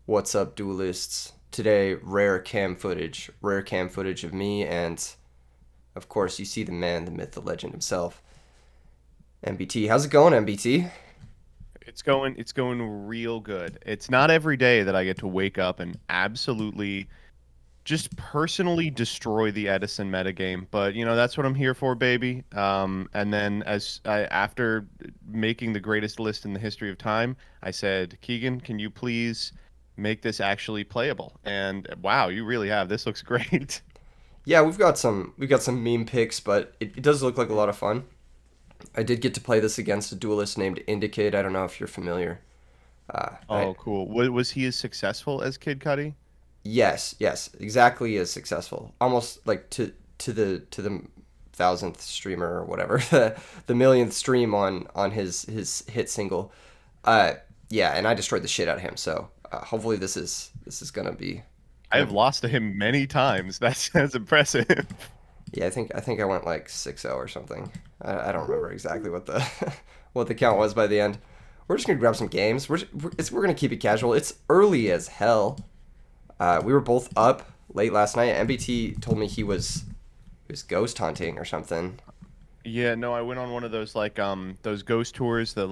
What's up, duelists? Today, rare cam footage of me, and of course, you see the man, the myth, the legend himself, MBT. How's it going, MBT? It's going real good. It's not every day that I get to wake up and absolutely just personally destroy the Edison metagame, but that's what I'm here for, baby. And then after making the greatest list in the history of time, I said, Keegan, can you please make this actually playable? And wow, you really have. This looks great. Yeah, we've got some meme pics, but it does look like a lot of fun. I did get to play this against a duelist named Indicate. I don't know if you're familiar. I Oh, cool. Was he as successful as Kid Cudi? yes, exactly as successful, almost like to the thousandth streamer or whatever, the millionth stream on his hit single. Uh, yeah, and I destroyed the shit out of him. So hopefully this is gonna be I gonna have be. lost to him many times. That's impressive. Yeah, I think I went like 6-0 or something. I don't remember exactly what the what the count was by the end. We're just gonna grab some games. We're gonna keep it casual. It's early as hell. We were both up late last night. MBT told me he was ghost hunting or something. Yeah, no, I went on one of those those ghost tours that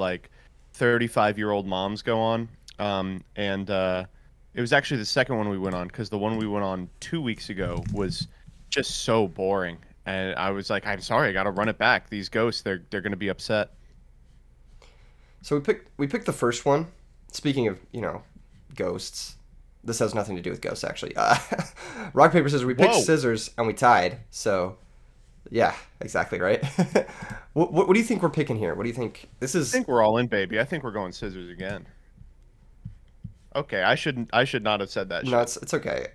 35-year-old moms go on. And it was actually the second one we went on because the one we went on 2 weeks ago was just so boring. And I was like, I'm sorry, I got to run it back. These ghosts, they're going to be upset. So we picked the first one. Speaking of ghosts, this has nothing to do with ghosts actually. Rock paper scissors. We picked Whoa. scissors and we tied. So yeah, exactly right. What do you think we're picking here? What do you think? This I is think we're all in, baby. I think we're going scissors again. Okay, I should not have said that no, shit. it's okay.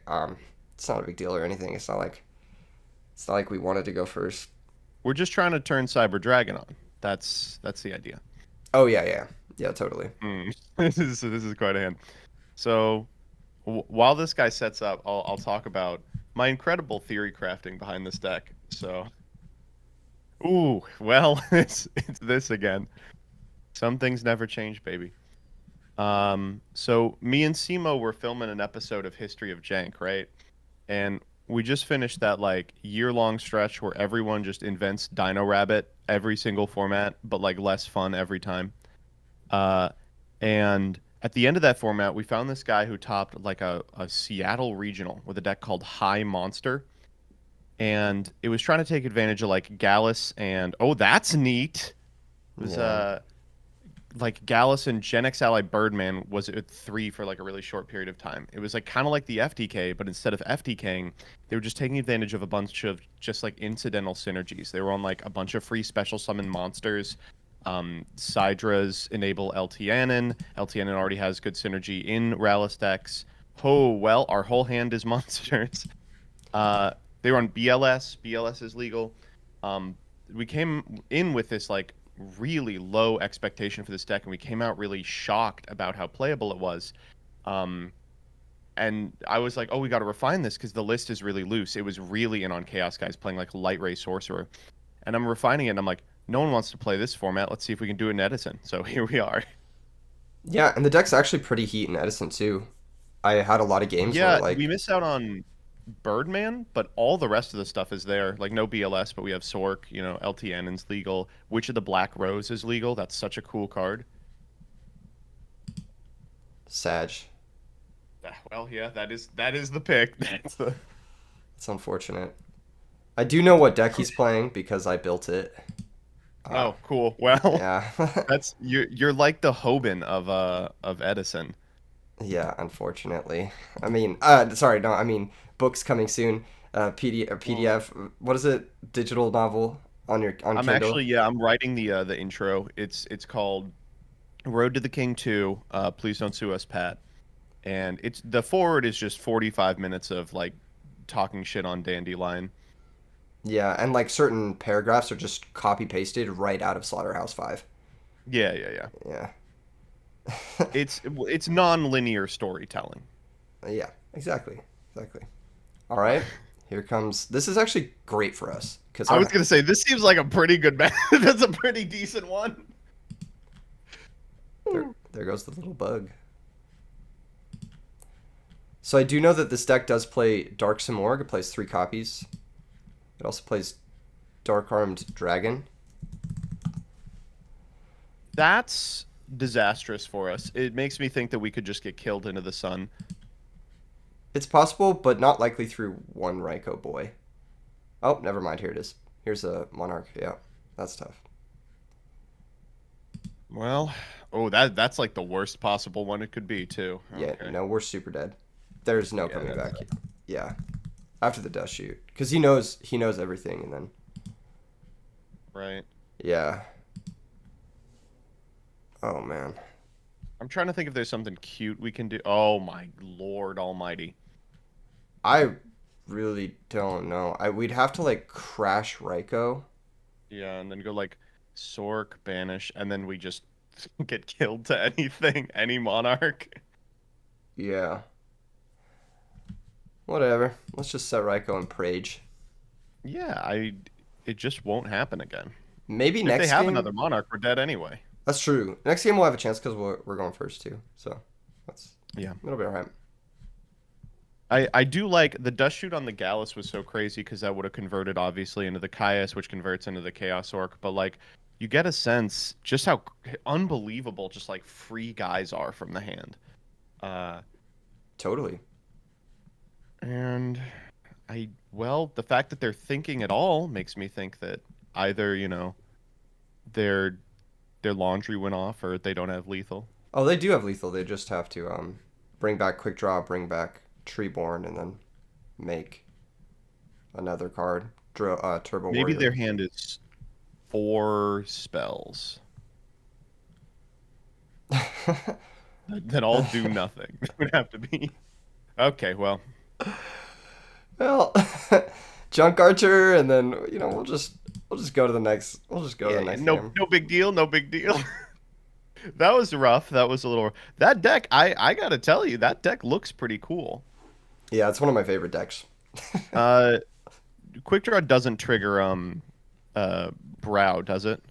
It's not a big deal or anything. It's not like we wanted to go first. We're just trying to turn Cyber Dragon on. That's the idea. Oh yeah, totally. This is quite a hand. So while this guy sets up, I'll talk about my incredible theory crafting behind this deck. So, ooh, well, it's this again. Some things never change, baby. So me and Simo were filming an episode of History of Jank, right? And we just finished that year-long stretch where everyone just invents Dino Rabbit every single format, but less fun every time. Uh, and at the end of that format, we found this guy who topped a Seattle regional with a deck called High Monster. And it was trying to take advantage of Gallus and oh, that's neat. It was Yeah. Gallus and Gen X Ally Birdman was at three for a really short period of time. It was kind of like the FTK, but instead of FTKing, they were just taking advantage of a bunch of just incidental synergies. They were on a bunch of free special summon monsters. Sydra's enable LTNN. LTNN already has good synergy in Rallis decks. Oh, well, our whole hand is monsters. Uh, they were on BLS. BLS is legal. Um, we came in with this really low expectation for this deck, and we came out really shocked about how playable it was. Um, and I was like, oh, we got to refine this because the list is really loose. It was really in on Chaos guys playing Light Ray Sorcerer. And I'm refining it, and I'm like, no one wants to play this format. Let's see if we can do it in Edison. So here we are. Yeah, and the deck's actually pretty heat in Edison too. I had a lot of games where Yeah, like we missed out on Birdman, but all the rest of the stuff is there. No BLS, but we have Sork, LTN's legal. Witch of the Black Rose is legal. That's such a cool card. Sag. Well, yeah, that is the pick. That's the It's unfortunate. I do know what deck he's playing because I built it. Uh, Oh, cool. Well, yeah. that's you're like the Hoban of Edison. Yeah, unfortunately. I mean, sorry, no, I mean books coming soon. Well, PDF. What is it? Digital novel on I'm Kindle. actually yeah, I'm writing the intro. It's called Road to the King 2. Please don't sue us, Pat. And it's the forward is just 45 minutes of talking shit on Dandelion. Yeah, and like certain paragraphs are just copy pasted right out of Slaughterhouse 5. Yeah, yeah, yeah. Yeah. It's non-linear storytelling. Yeah, exactly. Exactly. All right. Here comes. This is actually great for us because I was our gonna say this seems like a pretty good match. That's a pretty decent one. there goes the little bug. So I do know that this deck does play Dark Simorgh. It plays 3 copies. It also plays Dark Armed Dragon. That's disastrous for us. It makes me think that we could just get killed into the sun. It's possible, but not likely through one Raikou boy. Oh, never mind. Here it is. Here's a Monarch. Yeah, that's tough. Well, oh, that's like the worst possible one it could be too. Yeah, Okay. no, we're super dead. There's no Yeah, coming that's back. Yeah, after the dust shoot, because he knows everything, and then right. yeah. Oh man, I'm trying to think if there's something cute we can do. Oh my Lord Almighty. I really don't know. We'd have to like crash Raikou. Yeah, and then go like Sork, banish, and then we just get killed to anything, any monarch. Yeah, whatever. Let's just set Raikou and Prage. Yeah, it just won't happen again. Maybe If they next have game. another monarch, we're dead anyway. That's true. Next game we'll have a chance because we're going first too. So that's Yeah. it'll be alright. I do like the dust shoot on the Gallus was so crazy because that would have converted obviously into the Caius, which converts into the Chaos Orc. But like, you get a sense just how unbelievable just like free guys are from the hand. Uh, Totally. and well, the fact that they're thinking at all makes me think that either their their laundry went off or they don't have lethal. Oh, they do have lethal. They just have to bring back quick draw, bring back Treeborn, and then make another card. Turbo Maybe Warrior. their hand is 4 spells that all do nothing. It would have to be. Okay, well, Well, Junk Archer, and then we'll just go to the next. We'll just go to yeah, the next no, game. no big deal, no big deal. That was rough. That was a little. That deck, I gotta tell you, that deck looks pretty cool. Yeah, it's one of my favorite decks. Uh, Quick Draw doesn't trigger Brow, does it?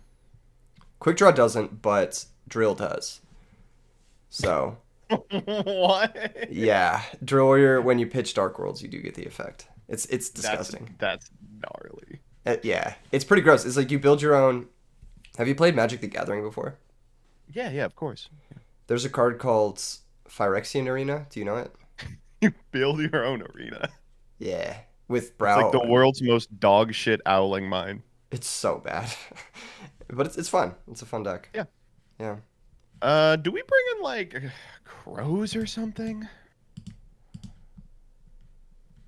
Quick draw doesn't, but Drill does. So What? yeah, Drill Warrior. When you pitch Dark Worlds, you do get the effect. It's That's disgusting. that's gnarly. Yeah, it's pretty gross. It's like you build your own. Have you played Magic the Gathering before? Yeah, yeah, of course. There's a card called Phyrexian Arena. Do you know it? You build your own arena. Yeah, with It's like Brow. the world's most dog shit owling mine. It's so bad, but it's fun. It's a fun deck. Yeah. Yeah. Do we bring in like crows or something?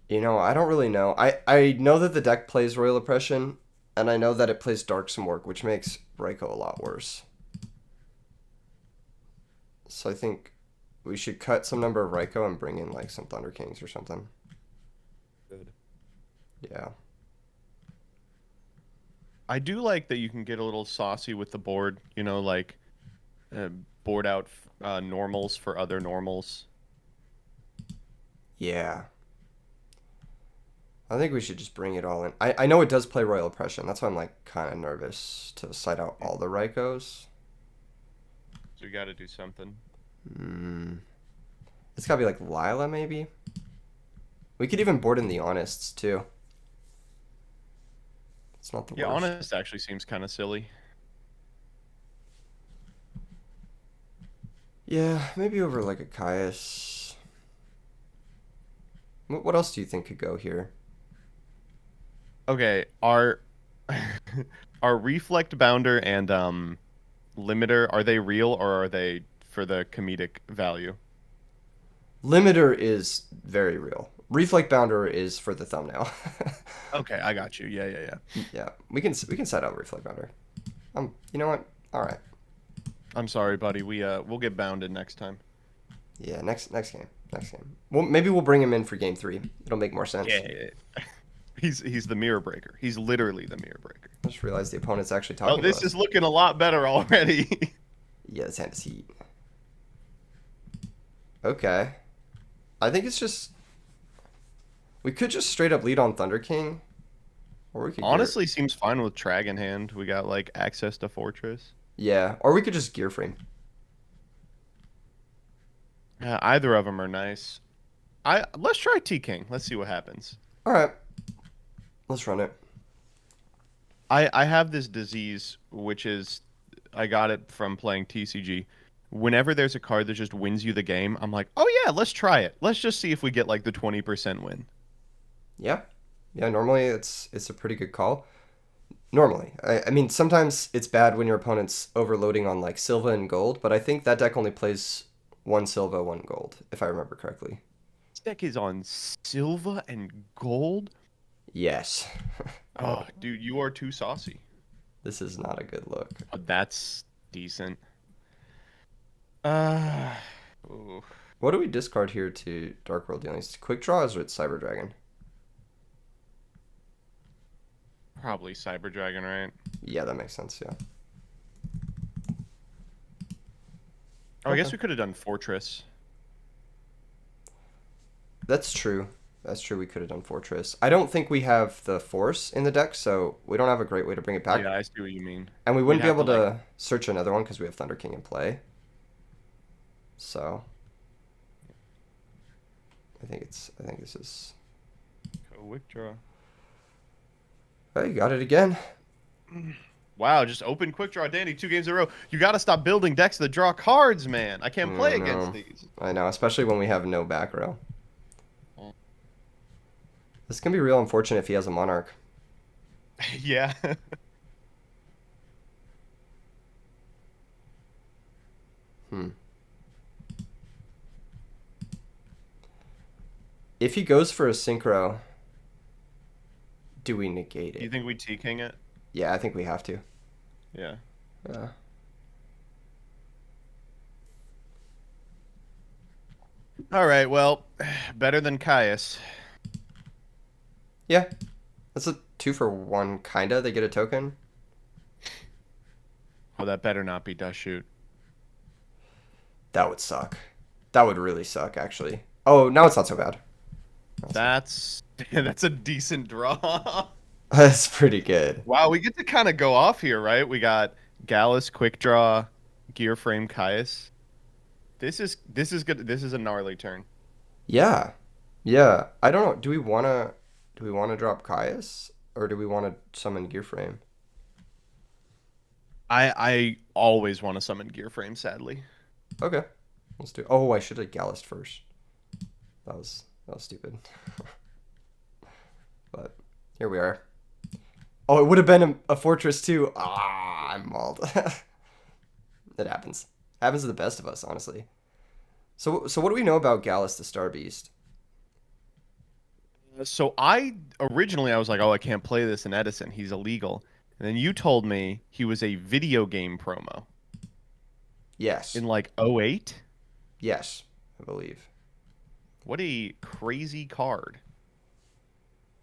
I don't really know. I know that the deck plays Royal Oppression, and I know that it plays Dark Simorgh, which makes Raikou a lot worse. So I think we should cut some number of Raikou and bring in like some Thunder Kings or something. Good. Yeah. I do like that you can get a little saucy with the board. Like uh, board out normals for other normals. Yeah. I think we should just bring it all in. I know it does play Royal Oppression. That's why I'm like kind of nervous to side out all the Raikous. So we got to do something. It's gotta be like Lila maybe. We could even board in the Honest too. It's not the Yeah, worst. honest actually seems kind of silly. Yeah, maybe over like a Caius. What else do you think could go here? Okay, our reflect bounder and limiter, are they real or are they for the comedic value? Limiter is very real. Reflect Bounder is for the thumbnail. Okay, I got you. Yeah, yeah, yeah. Yeah, we can set out Reflect Bounder. You know what? All right. I'm sorry, buddy. We'll get bounded next time. Yeah, next game. Next game. Well, maybe we'll bring him in for game 3. It'll make more sense. Yeah. He's the mirror breaker. He's literally the mirror breaker. I just realized the opponent's actually Oh, talking to this us. is looking a lot better already. Yeah, this hand is heat. Okay. I think it's just... We could just straight up lead on Thunder King. Or we could Honestly, seems fine with Trag in hand. We got like access to Fortress. Yeah, or we could just Gear Frame. Either of them are nice. I let's try T King. Let's see what happens. All right, let's run it. I have this disease, which is I got it from playing TCG. Whenever there's a card that just wins you the game, I'm like, oh yeah, let's try it. Let's just see if we get like the 20% win. Yeah, yeah. Normally, it's a pretty good call. Normally, I mean, sometimes it's bad when your opponent's overloading on like Silva and gold, but I think that deck only plays one Silva, one gold, if I remember correctly. This deck is on silver and gold. Yes. Oh, dude, you are too saucy. This is not a good look. Oh, that's decent. Uh, ooh, What do we discard here to Dark World Dealings? Quick Draws or it's Cyber Dragon? probably Cyber Dragon, right? Yeah, that makes sense, yeah. Oh, I guess Okay. we could have done Fortress. That's true. That's true, we could have done Fortress. I don't think we have the Force in the deck, so we don't have a great way to bring it back. Yeah, I see what you mean. And we We'd wouldn't be have able to, like, to search another one because we have Thunder King in play. So I think this is. quick draw. Oh, you got it again. Wow, just open quick draw, Danny. 2 games in a row. You got to stop building decks that draw cards, man. I can't play against No. these. I know, especially when we have no back row. Oh. This can be real unfortunate if he has a Monarch. Yeah. Hmm. If he goes for a Synchro, do we negate Do you it? think we T King it? Yeah, I think we have to. Yeah. Yeah. All right, well, better than Caius. Yeah. That's a 2-for-1, kinda. They get a token. Oh, that better not be Dust Shoot. That would suck. That would really suck, actually. Oh, now it's not so bad. That's that's a decent draw. That's pretty good. Wow, we get to kind of go off here, right? We got Gallus, Quick Draw, Gear Frame, Caius. This is good. This is a gnarly turn. Yeah. Yeah. I don't know. Do we wanna drop Caius? Or do we wanna summon Gear Frame? I always want to summon Gear Frame, sadly. Okay. Let's do. Oh, I should have Gallus first. That was stupid. But here we are. Oh, it would have been a fortress too. Ah, I'm mauled. It happens. Happens to the best of us, honestly. So what do we know about Gallus the Star Beast? So I was like, oh, I can't play this in Edison. He's illegal. And then you told me he was a video game promo Yes. in like '08. Yes, I believe. What a crazy card.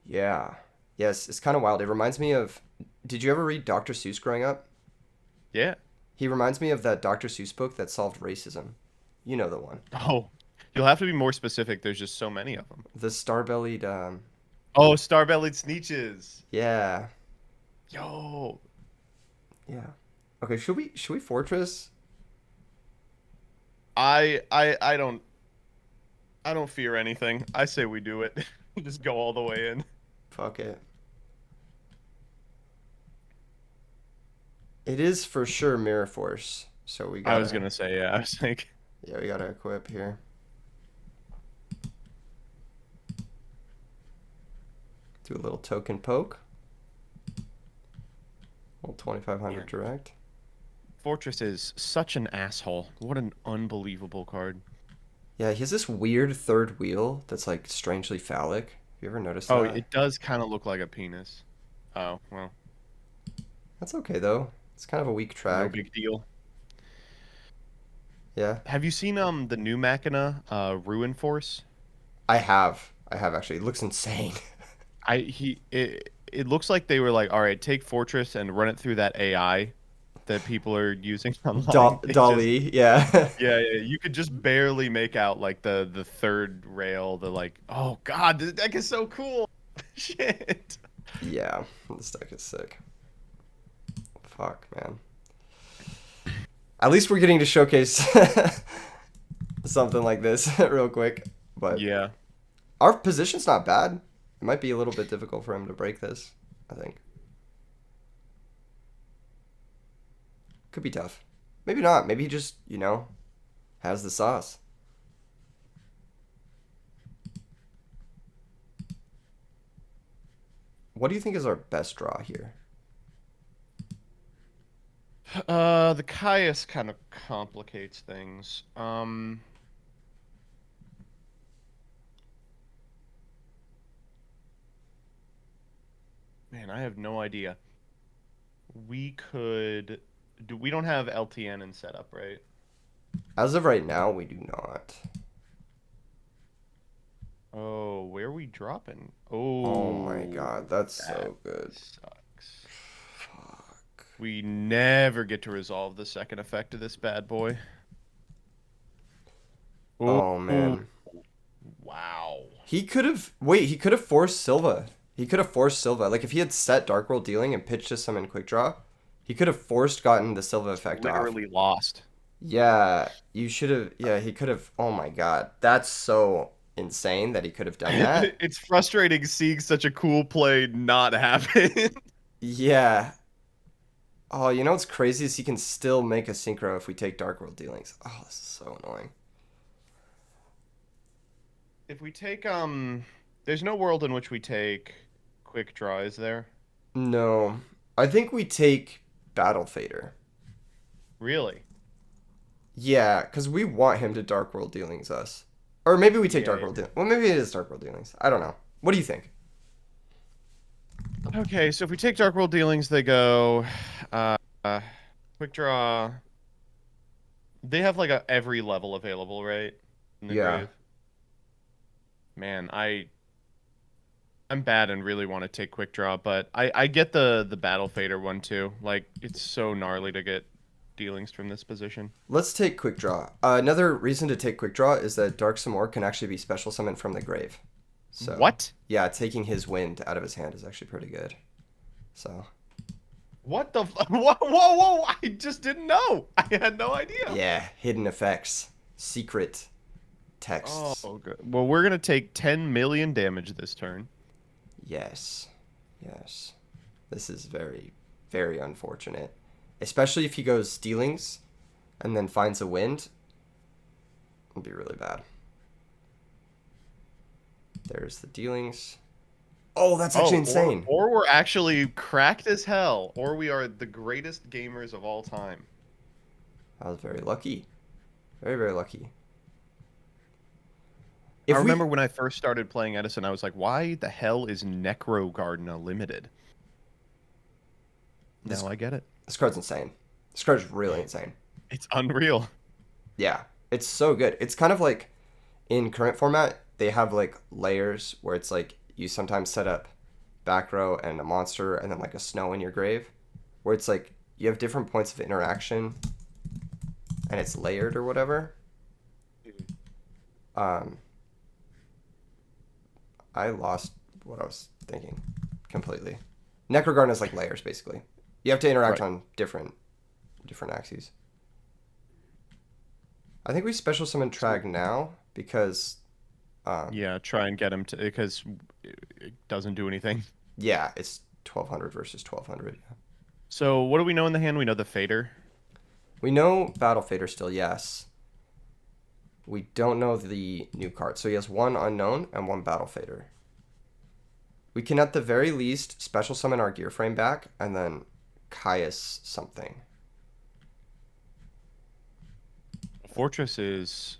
Yeah. Yes, it's kind of wild. It reminds me of. Did you ever read Dr. Seuss growing up? Yeah. He reminds me of that Dr. Seuss book that solved racism. You know the one. Oh, you'll have to be more specific. There's just so many of them. The star-bellied. Oh, Star-Bellied Sneeches. Yeah. Yo. Yeah. Okay. Should we fortress? I don't fear anything. I say we do it. Just go all the way in. Fuck it. It is for sure Mirror Force. So we I was gotta. gonna say, yeah. I was like, Yeah, we gotta equip here. Do a little token poke. Well, 2500 Yeah. direct. Fortress is such an asshole. What an unbelievable card. Yeah, he has this weird third wheel that's like strangely phallic. Have you ever noticed Oh, that? it does kind of look like a penis. Oh, well, That's okay though. It's kind of a weak no track. big deal. Yeah. Have you seen the new Machina, Ruin Force? I have. I have actually. It looks insane. It looks like they were like, all right, take Fortress and run it through that AI that people are using online. It just- Dolly, yeah. yeah, yeah, you could just barely make out like the third rail, the like, oh god, this deck is so cool. Shit. Yeah, this deck is sick. Fuck, man. At least we're getting to showcase something like this real quick. But Yeah. Our position's not bad. It might be a little bit difficult for him to break this, I think. Could be tough. Maybe not. Maybe he just, has the sauce. What do you think is our best draw here? The Caius kind of complicates things. Man, I have no idea. We could do. We don't have LTN in setup, right? As of right now, we do not. Oh, where are we dropping? Oh my Oh, god, that's that so good. sucks. Fuck. We never get to resolve the second effect of this bad boy. Oh, Oh man. wow. He could have forced Silva. He could have forced Silva. Like if he had set Dark World Dealing and pitched to summon Quick Draw, he could have forced gotten the Silva effect off. Literally lost. Yeah, you should have. Yeah, he could have. Oh my god, that's so insane that he could have done that. It's frustrating seeing such a cool play not happen. Yeah. Oh, you know what's crazy is he can still make a synchro if we take Dark World Dealings. Oh, this is so annoying. If we take there's no world in which we take quick draw, is there? No, I think we take Battle Fader. Really? Yeah, because we want him to Dark World Dealings us. Or maybe we take Yeah, Dark World Dealings. Well, maybe it is Dark World Dealings. I don't know. What do you think? Okay, so if we take Dark World dealings, they go uh, uh quick draw. They have like a every level available, right? In the Yeah. grave. Man, I'm bad and really want to take quick draw, but I get the battle fader one too. Like it's so gnarly to get dealings from this position. Let's take Quick Draw. Another reason to take Quick Draw is that Dark Samor can actually be special summoned from the grave. So, What? yeah, taking his wind out of his hand is actually pretty good. So, What the whoa, whoa, whoa, I just didn't know. I had no idea. yeah, hidden effects, secret texts. Oh, good. Well, we're gonna take 10 million damage this turn. Yes. Yes. This is very, very unfortunate. Especially if he goes Dealings and then finds a wind. It'd be really bad. There's the Dealings. Oh, that's actually insane. Or we're actually cracked as hell, or we are the greatest gamers of all time. I was very lucky. Very, very lucky. I If we remember when I first started playing Edison, I was like, why the hell is Necro Gardener limited? this Now I get it. this card's insane. This card's really insane. It's unreal. Yeah, it's so good. It's kind of like in current format, they have like layers where it's like you sometimes set up back row and a monster and then like a snow in your grave, where it's like you have different points of interaction and it's layered or whatever. Um, I lost what I was thinking completely. Necrogarden is like layers basically. You have to interact Right. on different axes. I think we special summon Trag now because Yeah, try and get him to, because it doesn't do anything. yeah, it's 1200 versus 1200. So what do we know in the hand? We know the Fader. We know Battle Fader still, yes. We don't know the new card. So he has one unknown and one Battle Fader. We can at the very least special summon our Gear Frame back and then Caius something. Fortress is...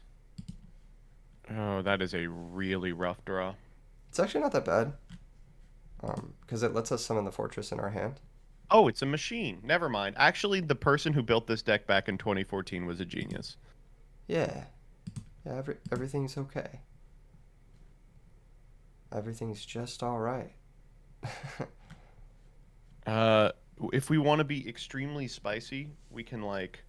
Oh, that is a really rough draw. It's actually not that bad. Because it lets us summon the Fortress in our hand. Oh, it's a machine. Never mind. Actually, the person who built this deck back in 2014 was a genius. Yeah. Yeah, everything's okay. Everything's just alright. Uh, if we want to be extremely spicy, we can like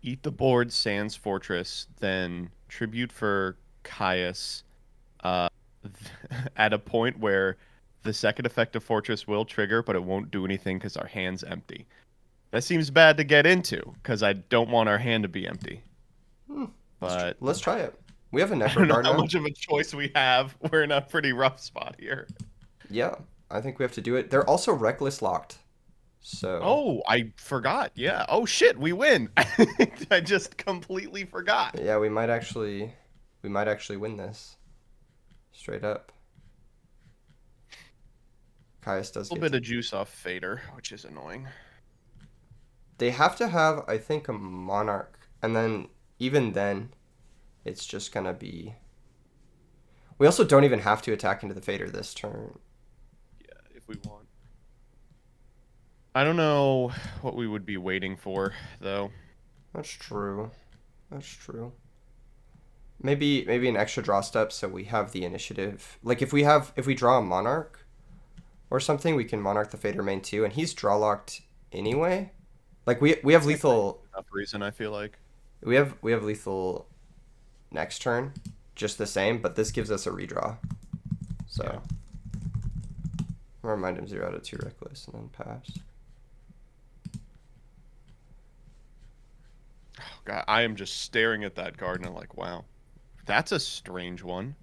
eat the board Sans Fortress, then tribute for Caius, uh, at a point where the second effect of Fortress will trigger, but it won't do anything because our hand's empty. That seems bad to get into because I don't want our hand to be empty. Hmm. But Let's try it. We have a I don't know Necro how now. much of a choice we have. We're in a pretty rough spot here. Yeah, I think we have to do it. They're also reckless locked. So, Oh, I forgot. Yeah. Oh shit, we win. I just completely forgot. yeah, we might actually win this. Straight up. Caius does A little get bit to. of juice off Fader, which is annoying. They have to have, I think, a monarch, and then even then, it's just gonna be. We also don't even have to attack into the fader this turn. Yeah, if we want. I don't know what we would be waiting for, though. That's true. That's true. Maybe an extra draw step so we have the initiative. Like if we draw a monarch or something, we can monarch the fader main too, and he's draw locked anyway. Like we have lethal. Enough reason, I feel like. We have lethal next turn, just the same, but this gives us a redraw. Yeah. So I'll remind him 0 out of 2 reckless and then pass. Oh, God, I am just staring at that card and I'm like, wow, that's a strange one.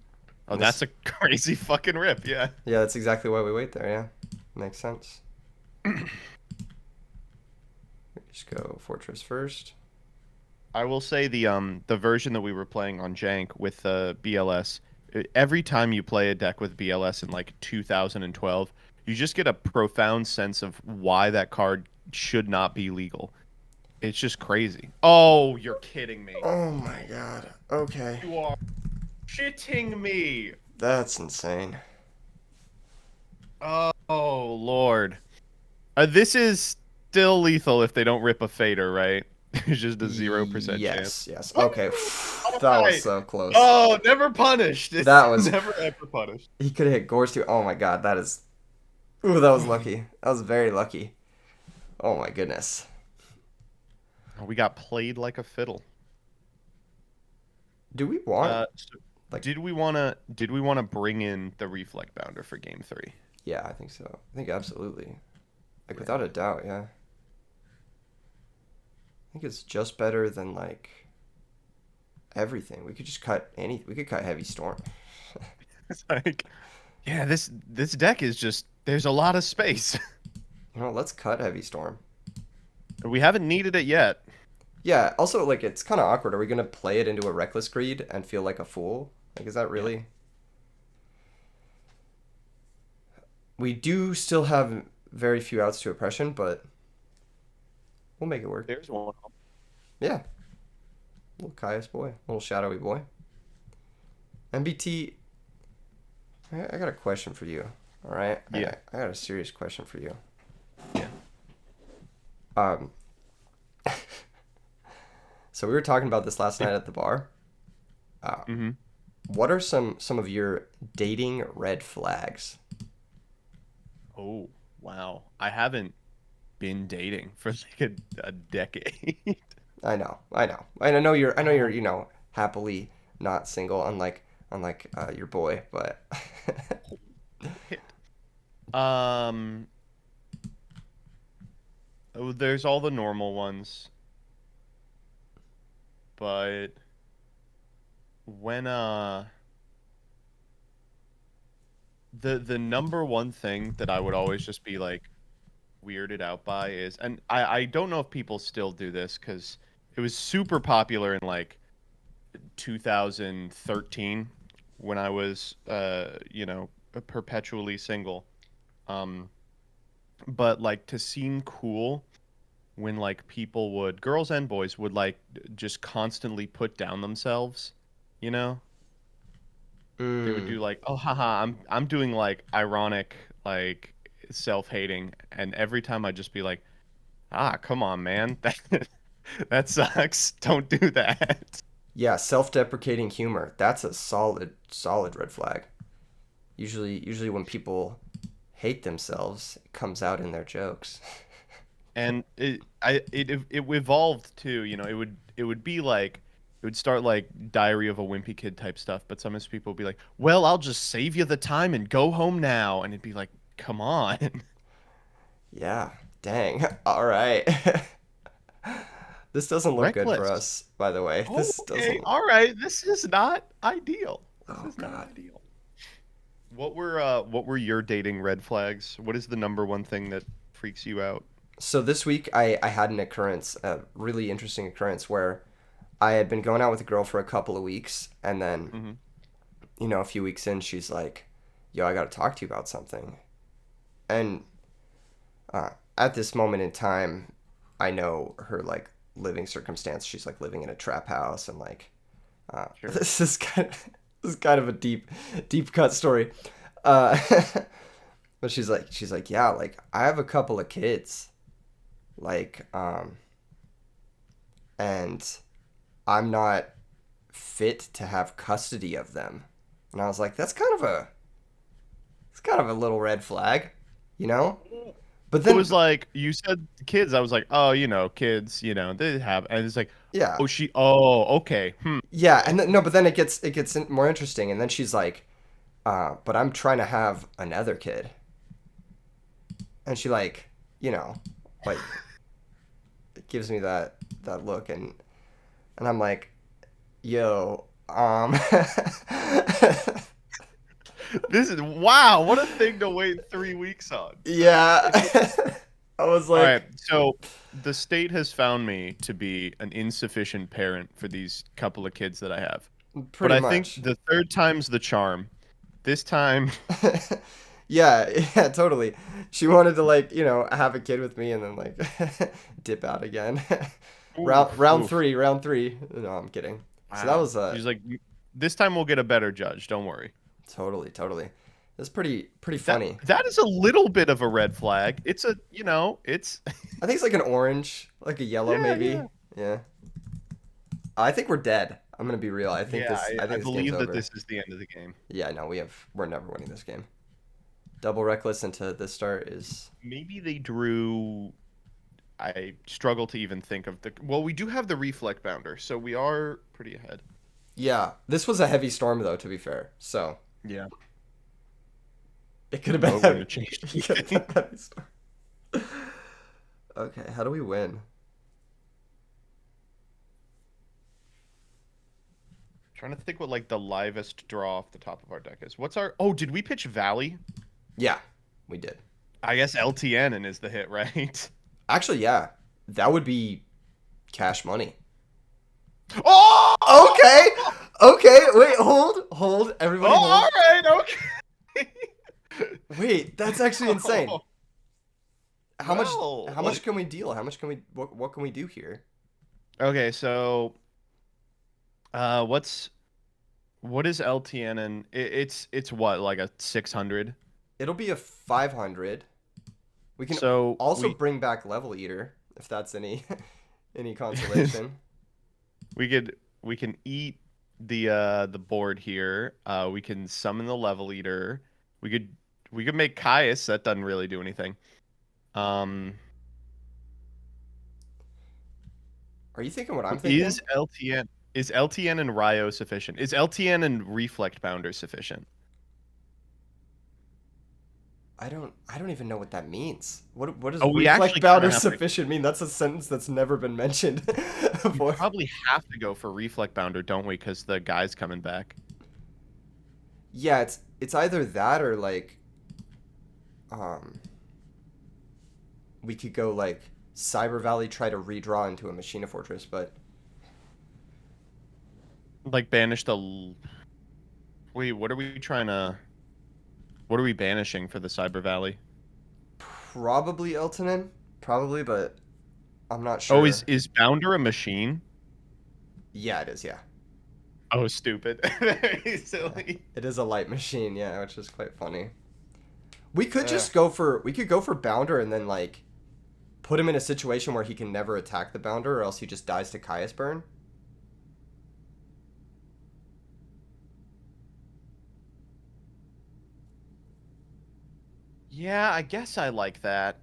Oh, And this, that's a crazy fucking rip. Yeah. yeah, that's exactly why we wait there. Yeah, makes sense. Just go fortress first. I will say the version that we were playing on Jank with the BLS. Every time you play a deck with BLS in like 2012, you just get a profound sense of why that card should not be legal. It's just crazy. Oh, you're kidding me. Oh my god. Okay. You are shitting me. That's insane. Oh, Lord. This is still lethal if they don't rip a fader, right? It's just a 0% chance. Yes, yes. Woo! Okay. All That was right. so close. Oh, never punished. It's That was. never ever punished. He could have hit Gores too. Oh my god, that is. Ooh, that was lucky. That was very lucky. Oh my goodness. We got played like a fiddle. Do we want So like? did we wanna bring in the reflect bounder for game 3? Yeah, I think so. I think absolutely. Like Yeah. without a doubt, yeah. I think it's just better than like everything. We could just cut any. We could cut heavy storm. It's like, yeah, this deck is just there's a lot of space. You know, let's cut heavy storm. We haven't needed it yet. Yeah. Also, like it's kind of awkward. Are we gonna play it into a reckless greed and feel like a fool? Like, is that Yeah. really? We do still have very few outs to oppression, but we'll make it work. There's one. Yeah. Little Caius boy, little shadowy boy. MBT, I got a question for you. All right. Yeah. I got a serious question for you. Yeah. Um. So we were talking about this last night at the bar. Mm-hmm. What are some of your dating red flags? Oh, wow. I haven't been dating for like a decade. I know you're, happily not single, unlike your boy, but Um, oh, there's all the normal ones, but when the number one thing that I would always just be like weirded out by is, and I don't know if people still do this because it was super popular in like 2013 when I was perpetually single. Um, but like to seem cool when like people would, girls and boys would like just constantly put down themselves, you know? They would mm, do like, "Oh, haha, I'm doing like ironic like self-hating," and every time I'd just be like, "Ah, come on, man. That sucks. Don't do that." yeah, self-deprecating humor. That's a solid red flag. Usually when people hate themselves, it comes out in their jokes. And it evolved too, it would be like it would start like Diary of a Wimpy Kid type stuff, but sometimes people would be like, "Well, I'll just save you the time and go home now." And it'd be like, "Come on." Yeah, dang. All right. This doesn't look good for Reckless. us, by the way. Oh, This okay. doesn't. All right. This is not ideal. This Oh is not God. ideal. What were your dating red flags? What is the number one thing that freaks you out? So this week I had an occurrence, a really interesting occurrence where I had been going out with a girl for a couple of weeks, and then Hmm. a few weeks in, she's like, "Yo, I got to talk to you about something." And at this moment in time, I know her like living circumstance. She's like living in a trap house, and like Sure. this is kind of a deep cut story. Uh, but she's like, yeah, like I have a couple of kids, like and I'm not fit to have custody of them. And I was like, it's kind of a little red flag, you know? But It then, was like you said kids. I was like, oh, kids, they have, and it's like, yeah, oh, okay, yeah, okay. and then, no, but then it gets more interesting, and then she's like, but I'm trying to have another kid, and she like, you know, like it gives me that look, and I'm like, yo, This is wow. What a thing to wait 3 weeks on. yeah, I was All right, like, so the state has found me to be an insufficient parent for these couple of kids that I have. But pretty I think much. the third time's the charm. This time, Yeah, yeah, totally. She wanted to like, have a kid with me and then like dip out again. round oof, round oof. three, round three. No, I'm kidding. So that Wow. was She's like, this time we'll get a better judge. Don't worry. totally. It's pretty That funny. that is a little bit of a red flag. It's a, it's I think it's like an orange, like a yellow yeah, maybe. yeah. Yeah. I think we're dead. I'm gonna be real. I think Yeah, this I I think this game's believe that over. this is the end of the game. Yeah, no, we're never winning this game. Double reckless into this start is Maybe they drew. I struggle to even think of the. Well, we do have the reflect bounder, so we are pretty ahead. yeah. This was a heavy storm though, to be fair. So Yeah. it could I have don't know. been It wouldn't heavy. have changed It could have anything. been a heavy storm. Okay, how do we win? Trying to think what like the livest draw off the top of our deck is. What's our? Oh, did we pitch Valley? Yeah, we did. I guess LTN and is the hit, right? Actually, yeah, that would be cash money. Oh! Okay, okay. Wait, hold. Oh, Everybody, hold. all right, okay. Wait, that's actually insane. Oh, How much? well, How much can we deal? How much can we? What can we do here? okay, so what is LTN and it's what like a 600? It'll be a 500. We can So also we bring back Level Eater if that's any any consolation. we can eat the board here. We can summon the level eater. We could we could make Caius. That doesn't really do anything. Um, Are you thinking what I'm thinking? is LTN and Ryo sufficient? Is LTN and Reflect Bounder sufficient? I don't even know what that means. What does Oh, we reflect actually kind powder of have to. sufficient mean? That's a sentence that's never been mentioned We before. probably have to go for Reflect Bounder, don't we? Because the guy's coming back. Yeah, it's either that or like um we could go like Cyber Valley try to redraw into a Machina Fortress, but Like banish the. Wait, what are we trying to? What are we banishing for the Cyber Valley? probably Eltonin, probably, but I'm not Oh, sure. is Bounder a machine? Yeah, it is, yeah. Oh, stupid. Very silly. It is a light machine, yeah, which is quite funny. We could Uh, just go for Bounder and then like put him in a situation where he can never attack the Bounder or else he just dies to Caius Burn. yeah, I guess I like that.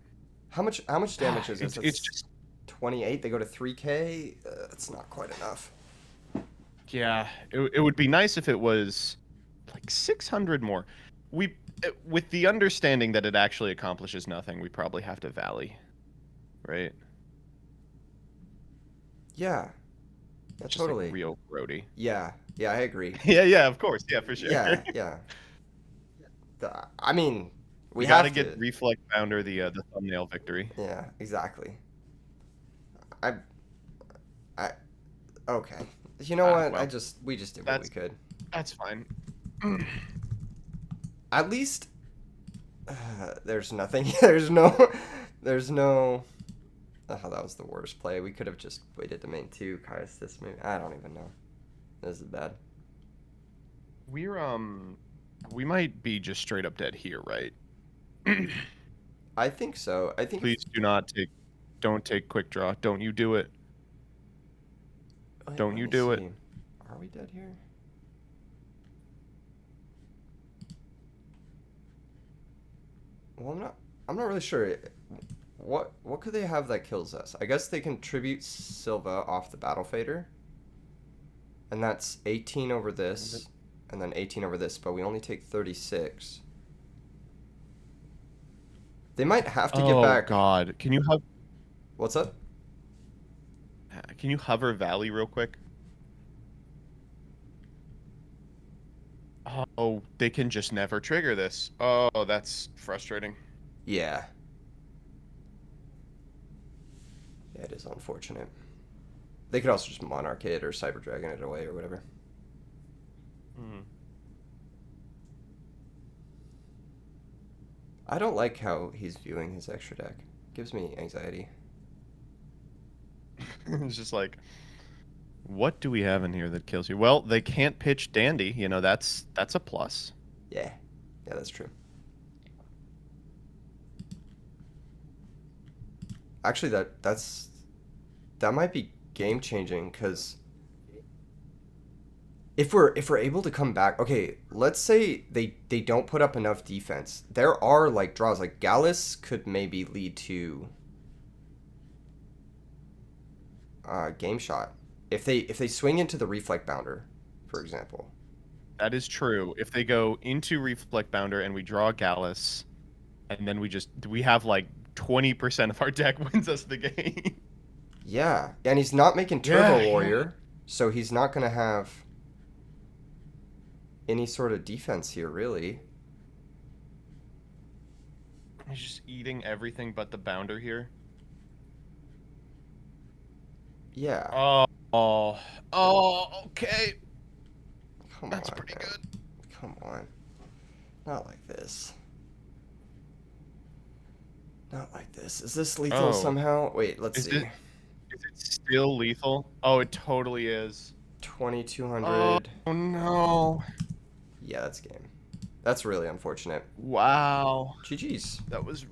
How much damage is this? It's It's just 28. They go to 3K. That's not quite enough. yeah. It would be nice if it was like 600 more. We with the understanding that it actually accomplishes nothing, we probably have to Valley, right? Yeah. Yeah, Just like totally. real grody. Yeah. Yeah, I agree. Yeah, yeah, of course. Yeah, for sure. Yeah, yeah. I mean, we We got to have get to. Reflect Founder the thumbnail victory. Yeah, exactly. I, I, okay. You know Ah, what? well, We just did what we that's could. that's fine. At least, there's nothing. There's no. Oh, that was the worst play. We could have just waited to main two. Kaius this maybe. I don't even know. This is bad. We're we might be just straight up dead here, right? I think so. I think if. Please do not take don't take quick draw. Don't you do it. Wait, Don't let you me do it. see. Are we dead here? Well, I'm not really sure. What could they have that kills us? I guess they can tribute Silva off the battle fader, and that's 18 over this, and then 18 over this. But we only take 36. They might have to get Oh back. God. What's up? Can you hover Valley real quick? Oh, they can just never trigger this. Oh, that's frustrating. Yeah. Yeah, it is unfortunate. They could also just Monarch it or Cyber Dragon it away or whatever. Hmm. I don't like how he's viewing his extra deck. Gives me anxiety. It's just like, what do we have in here that kills you? Well, they can't pitch Dandy. You know, that's a plus. Yeah. Yeah, that's true. Actually, that might be game changing because if we're able to come back, okay, let's say they don't put up enough defense. There are like draws like Gallus could maybe lead to game shot if they swing into the Reflect Bounder, for example. That is true. If they go into Reflect Bounder and we draw Gallus, and then we have like 20% of our deck wins us the game. Yeah, and he's not making Yeah, Turbo yeah. Warrior, so he's not gonna have any sort of defense here, really. He's just eating everything but the Bounder here. Yeah. Okay. Come That's on, pretty man. good. Come on. Not like this. Not like this. Is this lethal Oh, somehow? Wait, let's is see. it still lethal? Oh, it totally is. Oh 2200. no. Yeah, that's game. That's really unfortunate. Wow. GG's. That was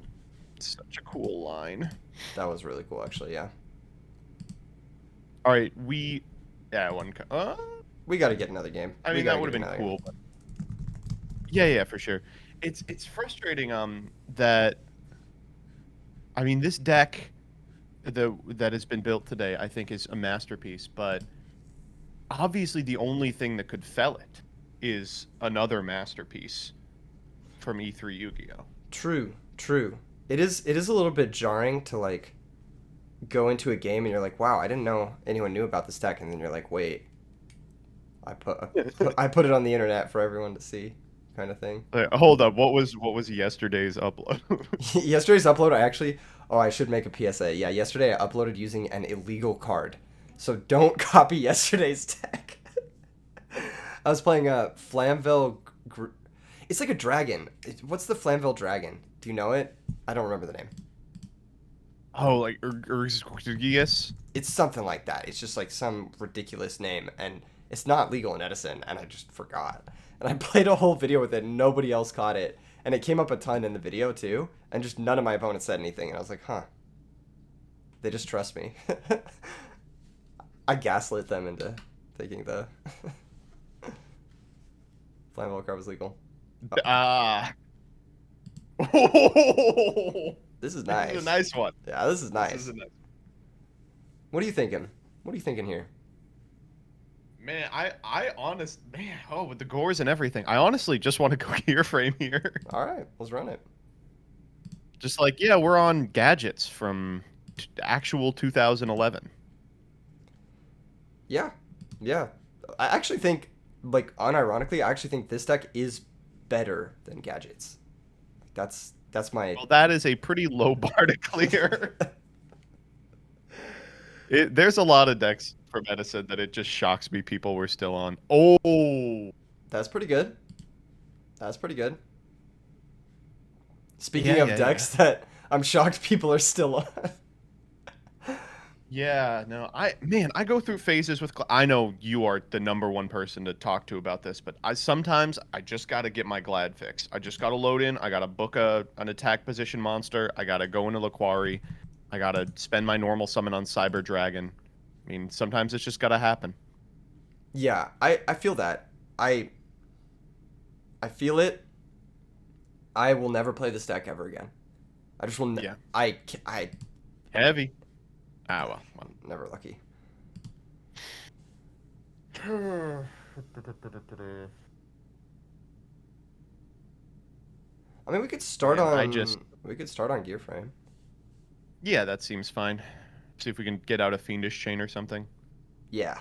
such a cool line. That was really cool, actually, yeah. All right, yeah, We gotta get another game. I We mean, gotta that get would have been another game. cool, but yeah, yeah, for sure. It's frustrating that I mean, this deck that has been built today, I think is a masterpiece, but obviously the only thing that could fell it is another masterpiece from E3 Yu-Gi-Oh. True, true. It is a little bit jarring to, like, go into a game and you're like, wow, I didn't know anyone knew about this deck, and then you're like, wait, I put it on the internet for everyone to see, kind of thing. Hold up, what was yesterday's upload? Yesterday's upload, I should make a PSA. Yeah, yesterday I uploaded using an illegal card, so don't copy yesterday's deck. I was playing a Flamvell. It's like a dragon. What's the Flamvell dragon? Do you know it? I don't remember the name. Oh, like Urgius? It's something like that. It's just like some ridiculous name, and it's not legal in Edison, and I just forgot. And I played a whole video with it, and nobody else caught it, and it came up a ton in the video too, and just none of my opponents said anything, and I was like, huh, they just trust me. I gaslit them into thinking the Flammable card was legal. Ah. This is This is a nice. nice one. Yeah, this is This is nice. a nice. What are you thinking? What are you thinking here? Man, man, oh, with the gores and everything, I honestly just want to go gear frame here. All right, let's run it. Just like, yeah, we're on gadgets from actual 2011. Yeah, yeah. I actually think, like, unironically, I actually think this deck is better than Gadgets. That's my. Well, that is a pretty low bar to clear. There's a lot of decks from Edison that it just shocks me people were still on. Oh, That's pretty good. That's pretty good. yeah, Speaking of yeah, yeah. decks that I'm shocked people are still on. Yeah, no, I go through phases with. I know you are the number one person to talk to about this, but I just got to get my Glad fix. I just got to load in. I got to book an attack position monster. I got to go into Laquari. I got to spend my normal summon on Cyber Dragon. I mean, sometimes it's just got to happen. Yeah, I feel that. I feel it. I will never play this deck ever again. I just will. Yeah, I heavy. Ah, well. never lucky. I mean, Man, I just we could start on Gear Frame. yeah, that seems fine. See if we can get out a Fiendish Chain or something. Yeah,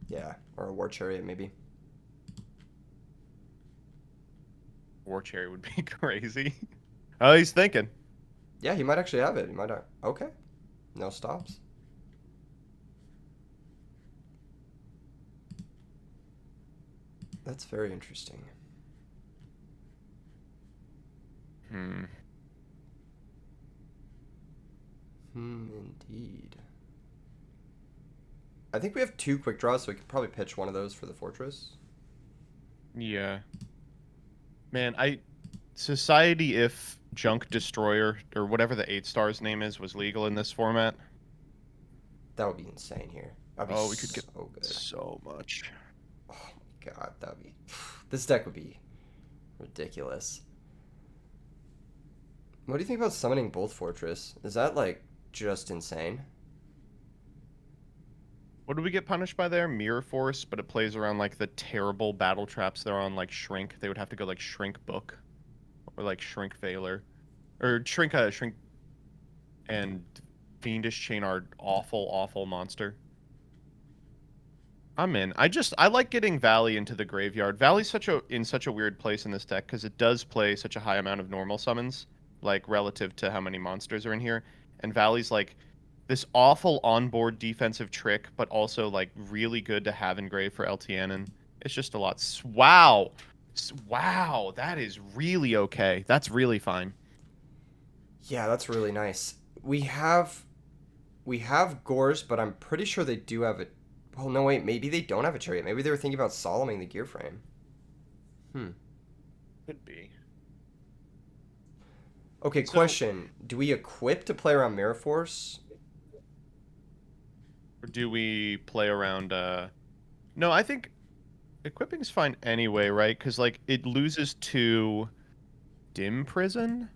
yeah, or a War Chariot maybe. War Cherry would be crazy. Oh, he's thinking. Yeah, he might actually have it. He might not. Okay, no stops. That's very interesting. Hmm. Indeed. I think we have two quick draws, so we could probably pitch one of those for the Fortress. Yeah. Man, Society if Junk Destroyer or whatever the 8 stars name is was legal in this format. That would be insane here. That'd be Oh, we could get so good. so much. Oh my god, that would be. This deck would be ridiculous. What do you think about summoning both Fortress? Is that like just insane? What do we get punished by there? Mirror Force, but it plays around like the terrible battle traps they're on, like Shrink. They would have to go like Shrink Book or like Shrink Veiler or Shrink and Fiendish Chain are awful, awful monster. I'm in. I like getting Valley into the graveyard. Valley's in such a weird place in this deck because it does play such a high amount of normal summons, like relative to how many monsters are in here. And Valley's like this awful onboard defensive trick, but also like really good to have in grave for LTN. And it's just a lot. Wow, wow, that is really okay. That's really fine. Yeah, that's really nice. We have Gores, but I'm pretty sure they do have a. Well, no, wait. Maybe they don't have a Chariot. Maybe they were thinking about Soloming the Gear Frame. Hmm. Could be. Okay, So, question. Do we equip to play around Mirror Force? or do we play around? No, I think equipping's fine anyway, right? Because like it loses to Dim Prison,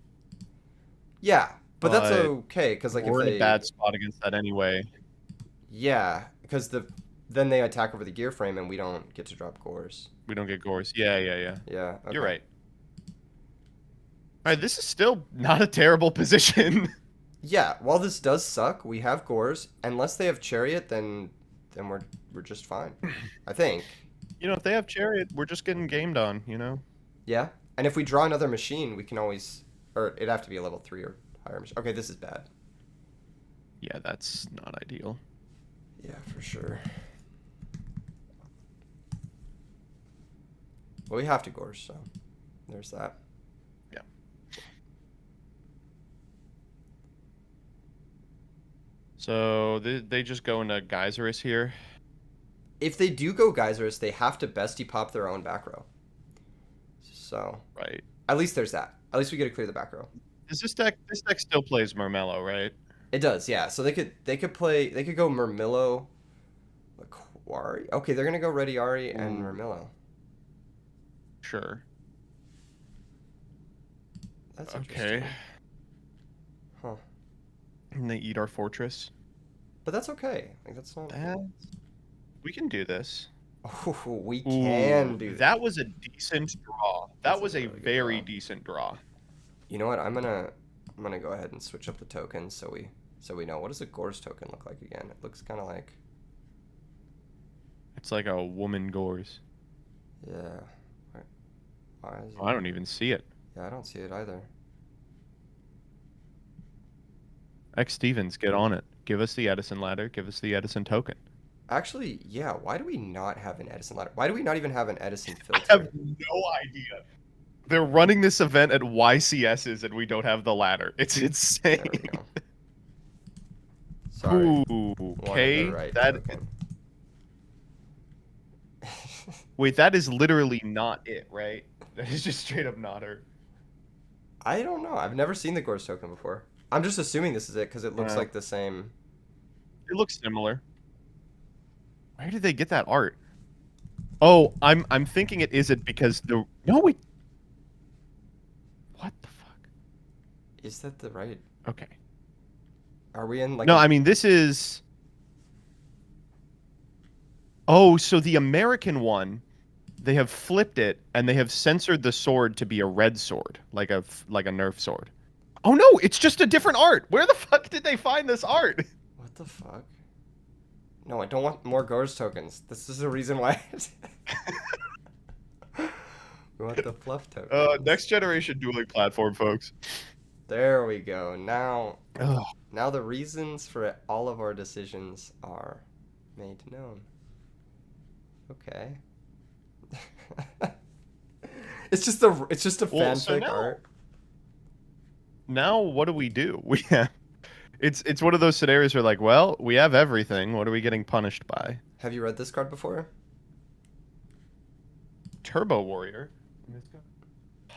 Yeah, but that's but okay, because, like, if we're in a they. bad spot against that anyway. Yeah, because then they attack over the Gear Frame and we don't get to drop Gores. We don't get Gores. Yeah, yeah, yeah. Yeah, You're okay. right. All right, this is still not a terrible position. Yeah, while this does suck, we have Gores. Unless they have Chariot, then we're just fine. I think. If they have Chariot, we're just getting gamed on, you know? Yeah. And if we draw another machine, we can always, or it'd have to be a level 3 or higher machine. Okay, this is bad. Yeah, that's not ideal. Yeah, for sure. Well, we have to Gores, so there's that. Yeah. So they just go into Geyserus here. If they do go Geysers, they have to bestie pop their own back row. So Right. at least there's that. At least we get to clear the back row. Does this deck still plays Marmello, right? It does, yeah. So they could go Murmillo, Laquari. Okay, they're gonna go Ready Ari and Ooh, Murmillo. sure. That's Okay. interesting. Huh. And they eat our fortress. But that's okay. Like that's not. That we can do this. Oh, we Ooh, can do that. that was a decent draw. That's That a was a really good very draw. decent draw. You know what? I'm gonna go ahead and switch up the tokens so we know what does a Gores token look like again. It looks kind of like It's like a woman gores. Yeah. Why is Oh, it? I don't even see it. Yeah, I don't see it either. X Stevens, get on it. Give us the Edison ladder. Give us the Edison token. Actually, yeah. Why do we not have an Edison ladder? Why do we not even have an Edison I have filter? no idea. They're running this event at YCS's and we don't have the ladder. It's There we insane. go. Sorry. Ooh, Wanted the okay. right That token. wait, that is literally not it, right? That is just straight up not her. I don't know. I've never seen the Gorse token before. I'm just assuming this is it because it looks Wow. like the same. It looks similar. Where did they get that art? Oh, I'm thinking it isn't because the no wait. What the fuck? Is that the right? Okay. Are we in like No, a? I mean this is. Oh, so the American one, they have flipped it and they have censored the sword to be a red sword, like a Nerf sword. Oh no, it's just a different art. Where the fuck did they find this art? What the fuck? No, I don't want more Gorse tokens. This is the reason why. We want the fluff tokens. Next generation dueling platform, folks. There we go. Now, Ugh. now the reasons for all of our decisions are made known. Okay. It's just a Well, so fanfic art. now what do we do? We have it's one of those scenarios where like, well, we have everything. What are we getting punished by? Have you read this card before? Turbo Warrior.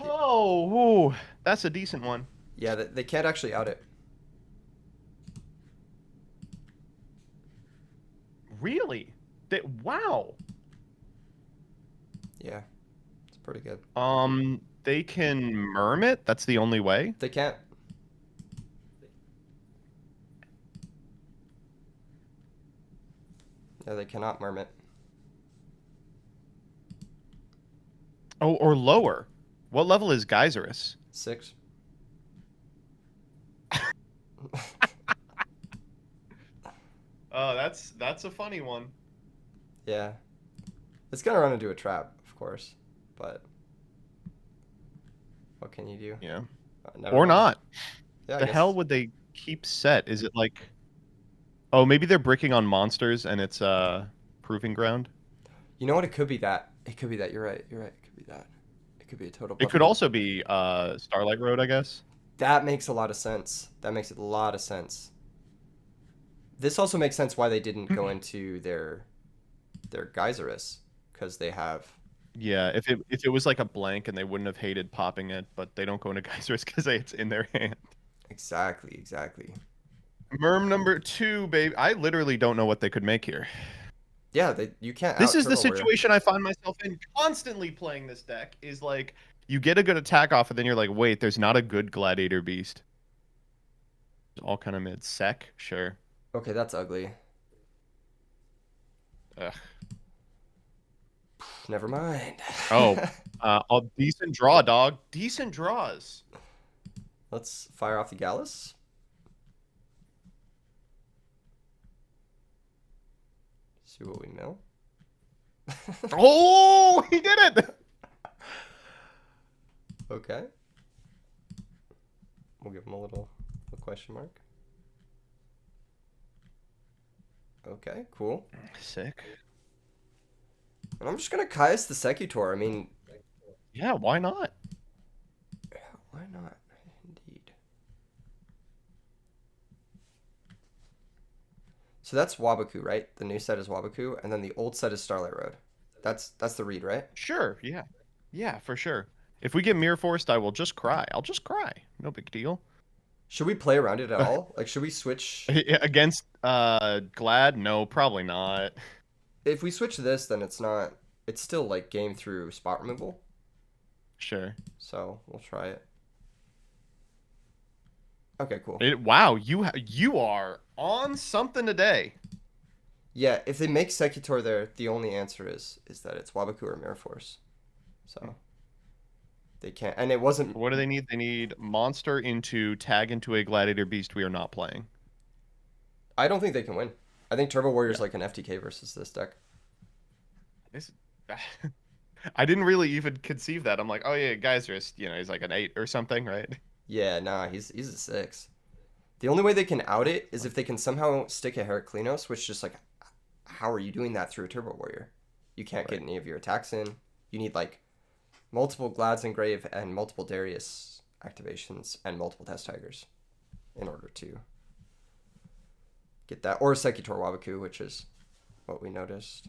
Oh, ooh, that's a decent one. Yeah, they can't actually out it. Really? Wow. Yeah, it's pretty good. They can merm it. That's the only way. They can't. Yeah, they cannot mermit. Oh, or lower. What level is Geyserus? 6. Oh, that's a funny one. Yeah, it's gonna run into a trap, of course, but what can you do? Yeah. Never Or mind. not. Yeah, I The hell guess. would they keep set? Is it like oh, maybe they're bricking on monsters and it's proving ground? You know what? It could be that. It could be that. You're right. You're right. It could be that. It could be a total It bluff. could also be Starlight Road, I guess. That makes a lot of sense. That makes a lot of sense. This also makes sense why they didn't go into their Geyserus, because they have Yeah, if it was like a blank and they wouldn't have hated popping it, but they don't go into Geyser's because it's in their hand. exactly. Merm number two, baby. I literally don't know what they could make here. Yeah, you can't This out is the Turbo Warrior. situation I find myself in constantly playing this deck. Is like you get a good attack off, and then you're like, wait, there's not a good Gladiator Beast. All kind of mid sec, sure. Okay, that's ugly. Ugh. Never mind. Oh, a decent draw, dog. Decent draws. Let's fire off the Gallus. See what we mill. Oh, he did it. Okay. We'll give him a little question mark. Okay, cool. Sick. And I'm just gonna Caius the Secutor. I mean, Yeah, why not? yeah, why not? Indeed. So that's Wabaku, right? The new set is Wabaku, and then the old set is Starlight Road. That's the read, right? Sure, yeah. Yeah, for sure. If we get Mirror Forced, I will just cry. I'll just cry. No big deal. Should we play around it at all? Like, should we switch? Against Glad? No, probably not. If we switch this, then it's not. It's still like game through spot removal. Sure. So we'll try it. Okay, cool. Wow, you are on something today. Yeah, if they make Secutor there, the only answer is that it's Wabaku or Mirror Force. So they can't, and it wasn't. What do they need? They need monster into tag into a Gladiator Beast we are not playing. I don't think they can win. I think Turbo Warrior's Yeah. like an FTK versus this deck. This, I didn't really even conceive that. I'm like, oh yeah, Geyserist, he's like an 8 or something, right? Yeah, nah, he's a 6. The only way they can out it is if they can somehow stick a Heraclinos, which just like, how are you doing that through a Turbo Warrior? You can't get Right. any of your attacks in. You need like multiple Glads Engrave and multiple Darius activations and multiple Test Tigers in order to get that. Or Sekitor Wabaku, which is what we noticed.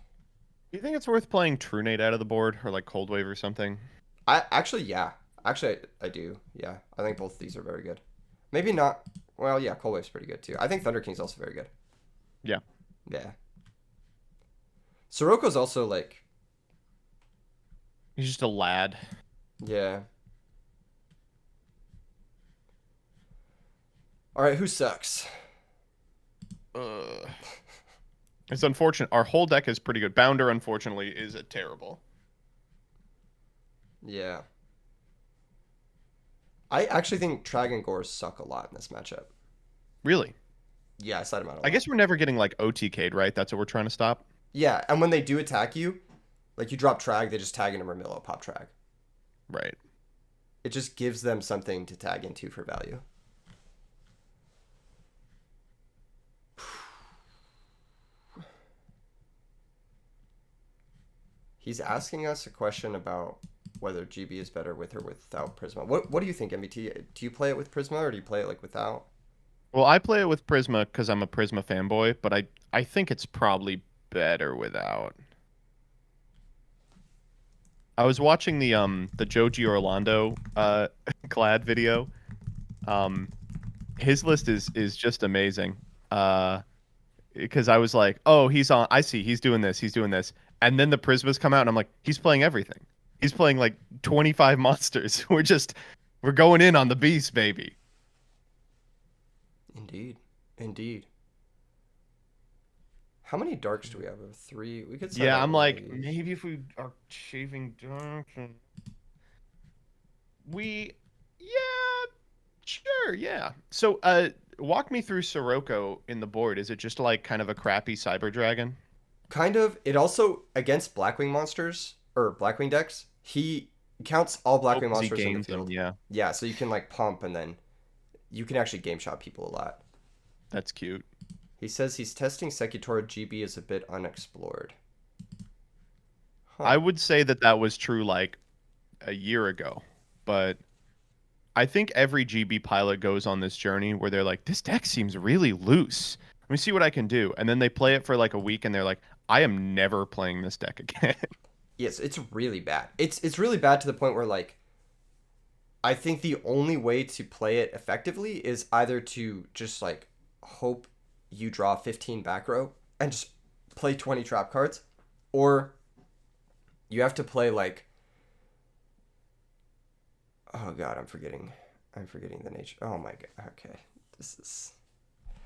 Do you think it's worth playing Trunade out of the board or like Cold Wave or something? I actually, yeah. Actually, I do. Yeah. I think both of these are very good. Maybe not. Well, yeah, Cold Wave's pretty good too. I think Thunder King's also very good. Yeah. Yeah. Soroko's also like, He's just a lad. yeah. All right, who sucks? Ugh. It's unfortunate. Our whole deck is pretty good. Bounder, unfortunately, is a terrible. Yeah. I actually think Trag and Gore suck a lot in this matchup. Really? Yeah, I side them out a I lot. guess we're never getting like OTK'd, right? That's what we're trying to stop. Yeah, and when they do attack you, like you drop Trag, they just tag into Murmillo, pop Trag. Right. It just gives them something to tag into for value. He's asking us a question about whether GB is better with or without Prisma. What do you think, MBT? Do you play it with Prisma or do you play it like without? Well, I play it with Prisma because I'm a Prisma fanboy, but I think it's probably better without. I was watching the Joji Orlando Glad video. Um, his list is just amazing. Because I was like, oh, he's on. I see, he's doing this, he's doing this, and then the Prismas come out, and I'm like, he's playing everything. He's playing like 25 monsters. We're going in on the beast, baby. Indeed. Indeed. How many darks do we have? 3. We could side Yeah, out I'm one of like, these. maybe if we are shaving dark, we, yeah, sure, yeah. So, walk me through Sirocco in the board. Is it just like kind of a crappy Cyber Dragon? Kind of. It also, against Blackwing monsters, or Blackwing decks, he counts all Oh, Blackwing because he monsters in the gains them. field. Yeah, Yeah, so you can like pump and then you can actually game shot people a lot. that's cute. He says he's testing Sekitora GB is a bit unexplored. Huh. I would say that that was true like a year ago, but I think every GB pilot goes on this journey where they're like, this deck seems really loose. Let me see what I can do. And then they play it for like a week and they're like, I am never playing this deck again. Yes, it's really bad. It's really bad to the point where like I think the only way to play it effectively is either to just like hope you draw 15 back row and just play 20 trap cards, or you have to play like, oh god, I'm forgetting the nature. Oh my god. Okay. This is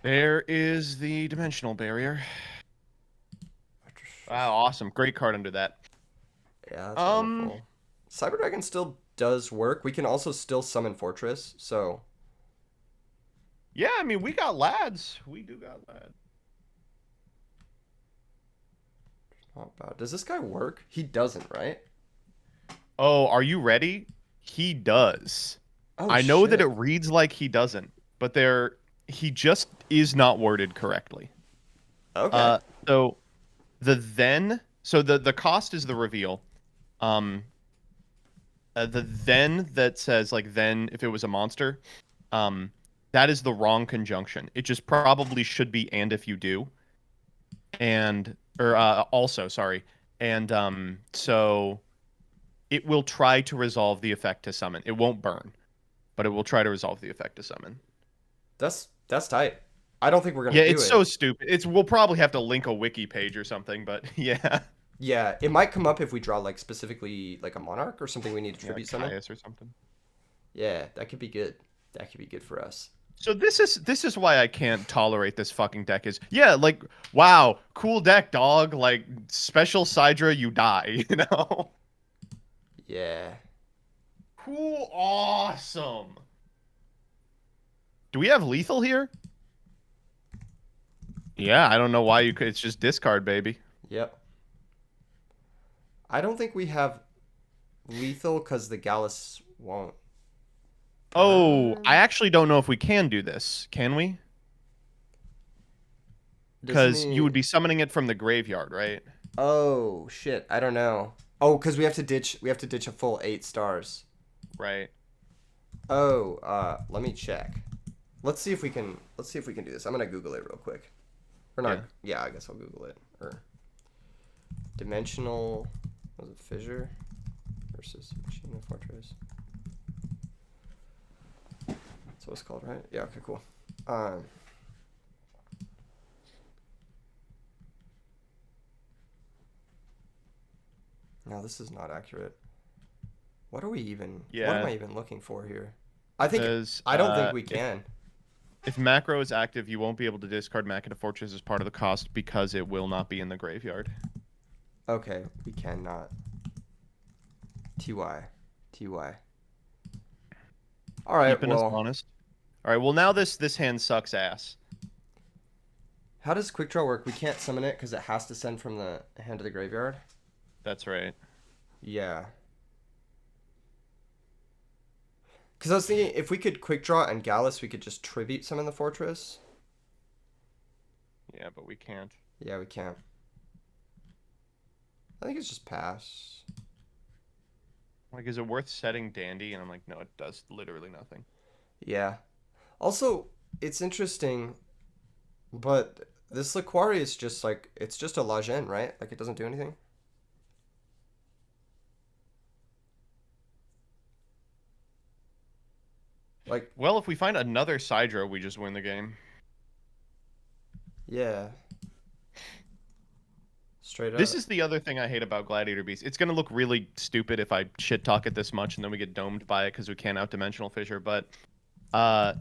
There is the dimensional barrier. Wow, awesome. Great card under that. yeah, that's Um, wonderful. Cyber Dragon still does work. We can also still summon Fortress, so yeah, I mean, we got lads. We do got lads. not bad. Does this guy work? He doesn't, right? Oh, are you ready? He does. Oh I know that it shit. reads like he doesn't, but he just is not worded correctly. Okay. Uh, so the cost is the reveal. Um, the then that says like then if it was a monster, um, that is the wrong conjunction. It just probably should be and if you do, and or also sorry, and so it will try to resolve the effect to summon. It won't burn, but it will try to resolve the effect to summon. That's tight. I don't think we're gonna Yeah, do it's so it. stupid. We'll probably have to link a wiki page or something, but yeah. Yeah, it might come up if we draw like specifically like a monarch or something we need to Yeah, like tribute summon. Caius or something. Yeah, that could be good. That could be good for us. So this is why I can't tolerate this fucking deck is yeah, like wow, cool deck, dog. Like special Sidra, you die, you know? Yeah. Cool, awesome. Do we have lethal here? Yeah, I don't know why you could it's just discard, baby. Yep. I don't think we have lethal because the Gallus won't Oh, I burn. actually don't know if we can do this. Can we? Doesn't Because you he? would be summoning it from the graveyard, right? Oh shit! I don't know. Oh, because we have to ditch. We have to ditch a full 8 stars. Right. Oh, let me check. Let's see if we can. Let's see if we can do this. I'm gonna Google it real quick. Or not? Yeah. Yeah, I guess I'll Google it. Or dimensional. Was it fissure versus machine fortress? That's what it's called, right? Yeah. Okay. Cool. Um. No, this is not accurate. What are we even? What am Yeah. I even looking for here? I think. Because I don't think we can. if macro is active, you won't be able to discard Machina Fortress as part of the cost because it will not be in the graveyard. Okay, we cannot. Ty. Ty. All right. Keeping us Well, honest. All right. Well, now this hand sucks ass. how does quick draw work? We can't summon it because it has to send from the hand to the graveyard. That's right. Yeah. Because I was thinking if we could quick draw and Gallus, we could just tribute summon the fortress. Yeah, but we can't. Yeah, we can't. I think it's just pass. Like, is it worth setting Dandy? And I'm like, no, it does literally nothing. Yeah. Also, it's interesting, but this Laquari is just like, it's just a Lajen, right? Like, it doesn't do anything. Like, Well, if we find another Sidro, we just win the game. yeah. Straight This up. is the other thing I hate about Gladiator Beast. It's going to look really stupid if I shit talk it this much and then we get domed by it because we can't outdimensional fissure. But uh,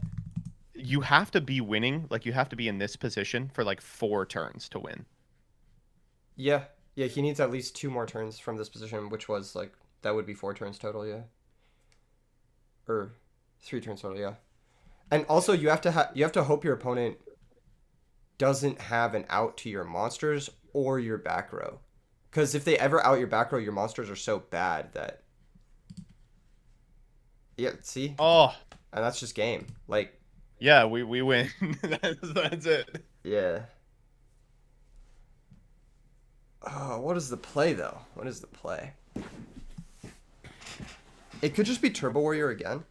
you have to be winning. Like, you have to be in this position for like 4 turns to win. Yeah. Yeah, he needs at least 2 more turns from this position, which was like, that would be 4 turns total, yeah. Or 3 turns total, yeah. And also, you have to hope your opponent doesn't have an out to your monsters or your back row. Because if they ever out your back row, your monsters are so bad that. Yeah, see? Oh, And that's just game. Like, yeah, we win. That's it. yeah. Oh, what is the play, though? What is the play? It could just be Turbo Warrior again.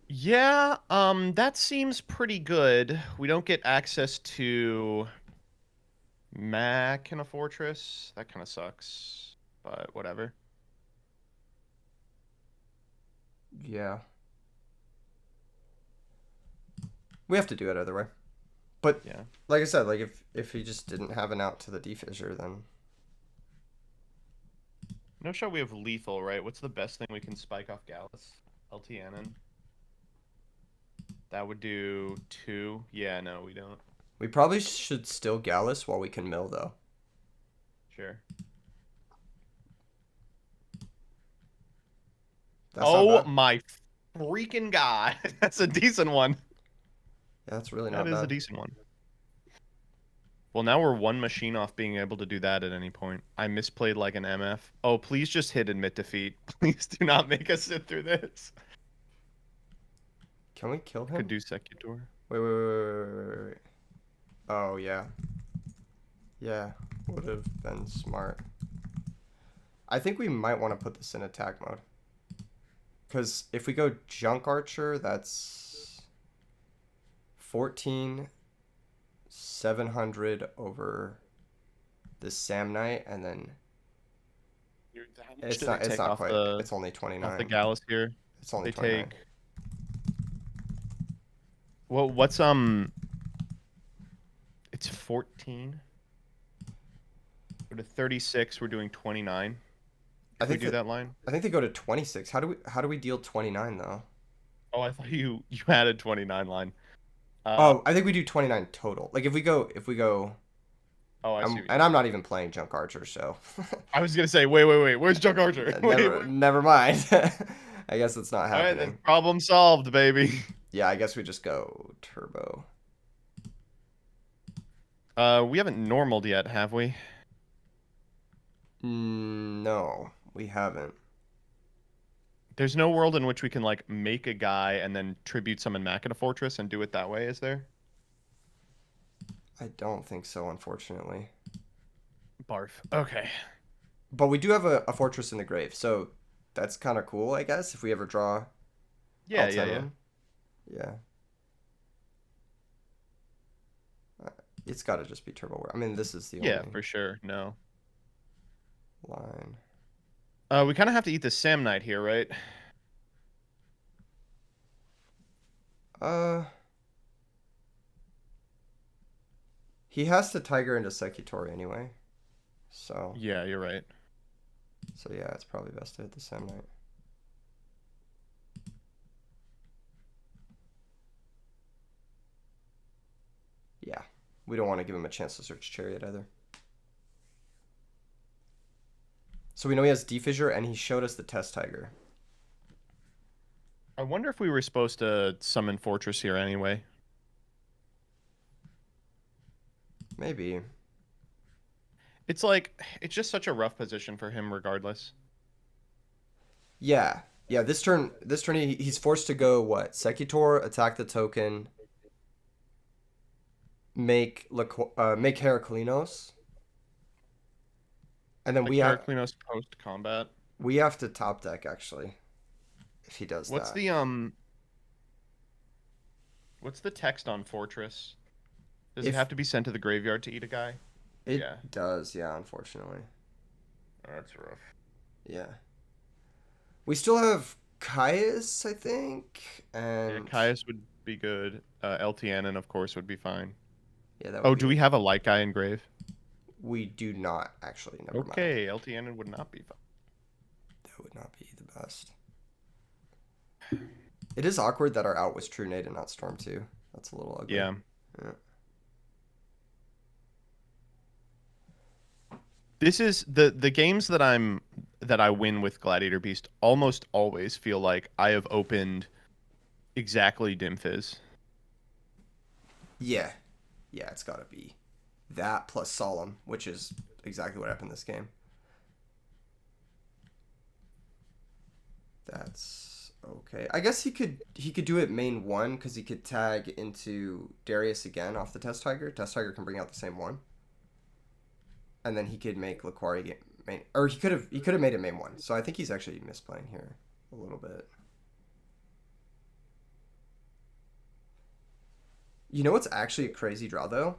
Yeah, that seems pretty good. We don't get access to Mac in a fortress. That kind of sucks, but whatever. Yeah. We have to do it either way. But, Yeah. like I said, like if he just didn't have an out to the defissure, then. No shot we have lethal, right? What's the best thing we can spike off Gallus? LT Anon. That would do 2. Yeah, no, we don't. We probably should still Gallus while we can mill, though. Sure. That's not Oh bad. my freaking god. That's a decent one. Yeah, that's really That not is a bad. decent one. Well, now we're one machine off being able to do that at any point. I misplayed like an MF. Oh, please just hit admit defeat. Please do not make us sit through this. Can we kill Could him? do Secutor. Wait. Oh, yeah. Yeah, would have been smart. I think we might want to put this in attack mode. Because if we go Junk Archer, that's 14,700 over the Sam Knight, and then How much do they it's take not off quite, the it's only off the 29. Gallus here? It's only They 29. take well, what's it's 14. Go to 36, we're doing 29. I If we think do that line. I think they go to 26. How do we deal 29 though? Oh, I thought you added 29 line. Oh, I think we do 29 total. Like if we go Oh, I see what you and I'm mean. not even playing Junk Archer, so I was gonna say, wait, where's Junk Archer? Wait, wait. never mind. I guess it's not All right, then happening. problem solved, baby. Yeah, I guess we just go turbo. We haven't normaled yet, have we? No, we haven't. There's no world in which we can like make a guy and then tribute summon Mac in a fortress and do it that way, is there? I don't think so, unfortunately. Barf. Okay. But we do have a fortress in the grave, so that's kind of cool, I guess, if we ever draw Yeah, yeah, yeah. L10. Yeah. Uh, It's got to just be Turbo War. I mean, this is the Yeah, only for sure. No. line. We kind of have to eat the Sam Knight here, right? Uh, he has to Tiger into Sekitori anyway. So, Yeah, you're right. so yeah, it's probably best to hit the Sam Knight. Yeah. We don't want to give him a chance to search Chariot either. So we know he has Defissure, and he showed us the Test Tiger. I wonder if we were supposed to summon Fortress here anyway. Maybe. It's like it's just such a rough position for him regardless. Yeah. Yeah, this turn he's forced to go what? Sekitor, attack the token, make Heraclinos, and then Like Heraclinos post combat. we have to top deck actually if he does What's that. the what's the text on Fortress? Does it If have to be sent to the graveyard to eat a guy? it Yeah. does, yeah, unfortunately. That's rough. Yeah. We still have Caius, I think, Yeah, and Caius would be good. LTN, of course, would be fine. yeah, that would Oh, be do we it. have a light guy in grave? We do not actually, never mind. Okay, LTN would not be fine. That would not be the best. It is awkward that our out was True Nade and not Storm 2. That's a little ugly. Yeah. Yeah. This is the games that I win with Gladiator Beast almost always feel like I have opened exactly Dim Fizz. Yeah. Yeah, it's got to be that plus Solemn, which is exactly what happened this game. That's okay. I guess he could do it main one because he could tag into Darius again off the Test Tiger. Test Tiger can bring out the same one, and then he could make Laquari get main, or he could have made it main one. So I think he's actually misplaying here a little bit. You know what's actually a crazy draw though?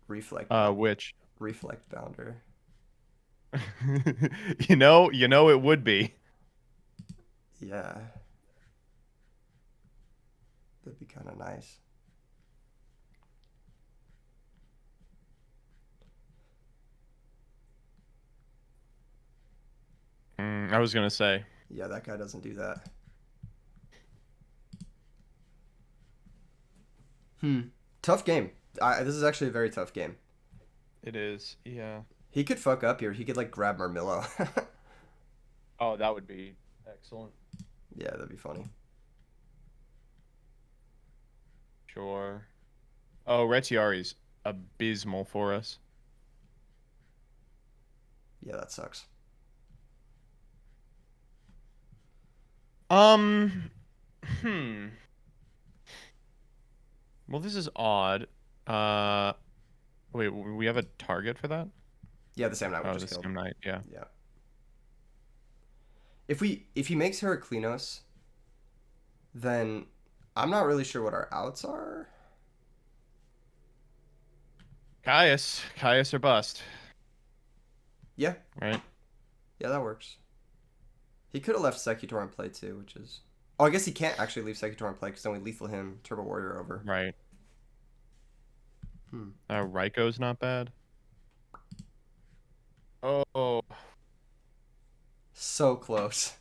Reflect Which reflect bounder. you know it would be. Yeah, that'd be kind of nice. I was gonna say Yeah, that guy doesn't do that. Tough game. This is actually a very tough game. it is. Yeah. He could fuck up here. He could like grab Marmillo. Oh, that would be excellent. Yeah, that'd be funny. Sure. Oh, Retiari's abysmal for us. Yeah, that sucks. Um. Hmm. Well, this is odd. Uh. Wait, we have a target for that? Yeah, the same night we Oh, just the killed. same night. Yeah. Yeah. If he makes Heraclinos, then I'm not really sure what our outs are. Caius or bust, Yeah, right? yeah, that works. He could have left Sekitor in play too, which is. Oh, I guess he can't actually leave Sekitor in play because then we lethal him, Turbo Warrior over. Right. Hmm. Raiko's not bad. Oh, So close.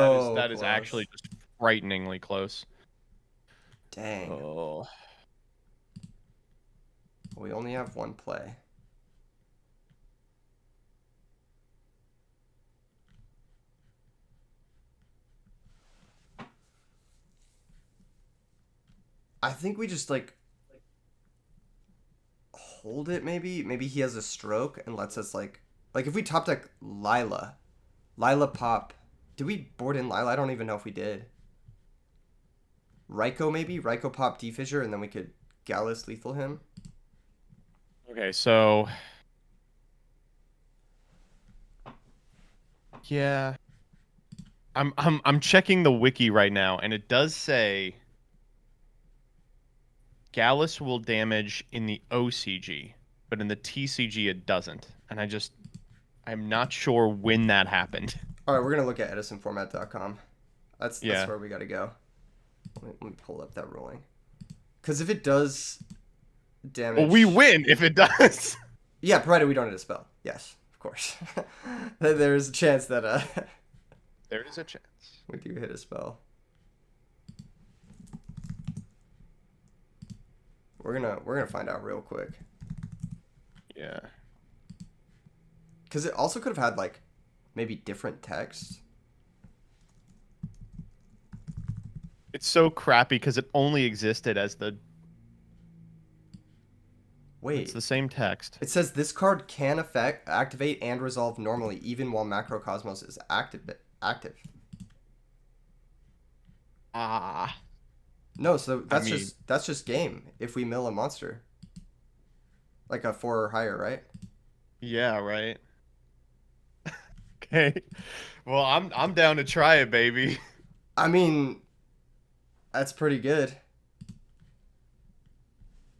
that is So that is close. actually just frighteningly close. Dang. Oh. We only have one play. I think we just like hold it maybe. Maybe he has a stroke and lets us like if we top deck Lila pop. Did we board in Lila? I don't even know if we did. Raiko maybe? Raiko pop D-Fissure and then we could Gallus lethal him. Okay, so yeah. I'm checking the wiki right now, and it does say Gallus will damage in the OCG, but in the TCG it doesn't. And I'm not sure when that happened. Alright, we're gonna look at edisonformat.com. That's Yeah. where we gotta go. Let me pull up that ruling. Because if it does damage... Well, we win if it does. Yeah, provided we don't hit a spell. Yes, of course. There's a chance that There is a chance. we do hit a spell. We're gonna find out real quick. Yeah. Because it also could have had like maybe different text. It's so crappy because it only existed as the. Wait. It's the same text. It says this card can activate and resolve normally even while Macrocosmos is active. Ah. No, so I mean- that's just game if we mill a monster. Like a 4 or higher, right? Yeah. Right. Okay. Well, I'm down to try it, baby. I mean, that's pretty good.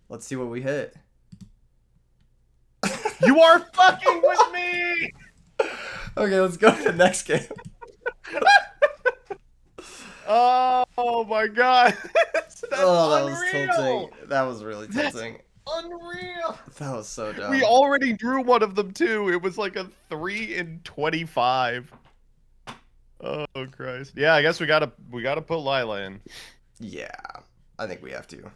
Let's see what we hit. You are fucking with me. Okay, let's go to the next game. Oh my god. That's Oh, that was unreal. tilting. That was really tilting. Unreal. That was so dumb. We already drew one of them too. It was like a 3 in 25. Oh Christ. Yeah, I guess we gotta put Lila in. Yeah, I think we have to.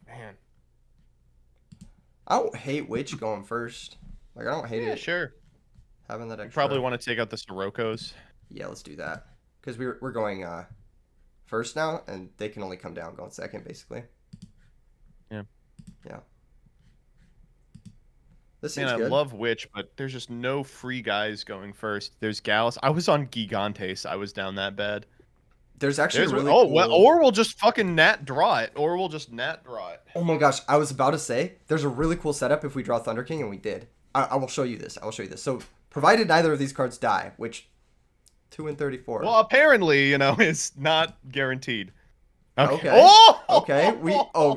Man. I don't hate Witch going first. Like I don't hate Yeah, it sure. having that extra. Probably want to take out the Sirocco's. Yeah, let's do that. Because we're going first now, and they can only come down going second, basically. Yeah. Yeah. This Man, seems I good. love Witch, but there's just no free guys going first. There's Gallus. I was on Gigantes. I was down that bad. There's actually really oh cool... well, or we'll just fucking nat draw it. Or we'll just nat draw it. Oh my gosh, I was about to say, there's a really cool setup if we draw Thunder King, and we did. I will show you this. I will show you this. So, provided neither of these cards die, which 2 and 34. Well, apparently, it's not guaranteed. Okay. Oh! Okay.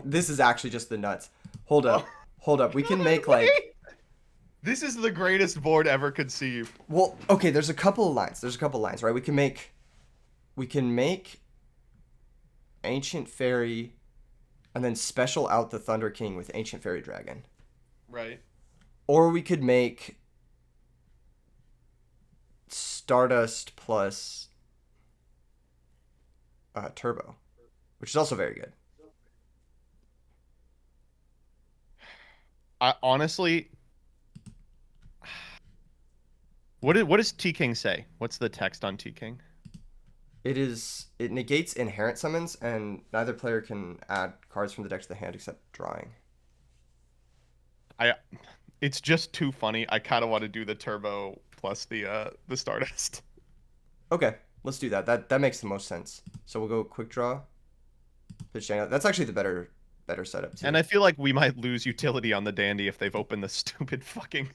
This is actually just the nuts. Hold up. Hold up. We can make like... This is the greatest board ever conceived. Well, okay, there's a couple of lines. Right? We can make Ancient Fairy and then special out the Thunder King with Ancient Fairy Dragon. Right. Or we could make Stardust plus Turbo, which is also very good. I honestly, what does T King say? What's the text on T King? It negates inherent summons, and neither player can add cards from the deck to the hand except drawing. It's just too funny. I kind of want to do the Turbo plus the Stardust. Okay, let's do that. That makes the most sense. So we'll go quick draw. Pitch down. That's actually the better setup too. And I feel like we might lose utility on the Dandy if they've opened the stupid fucking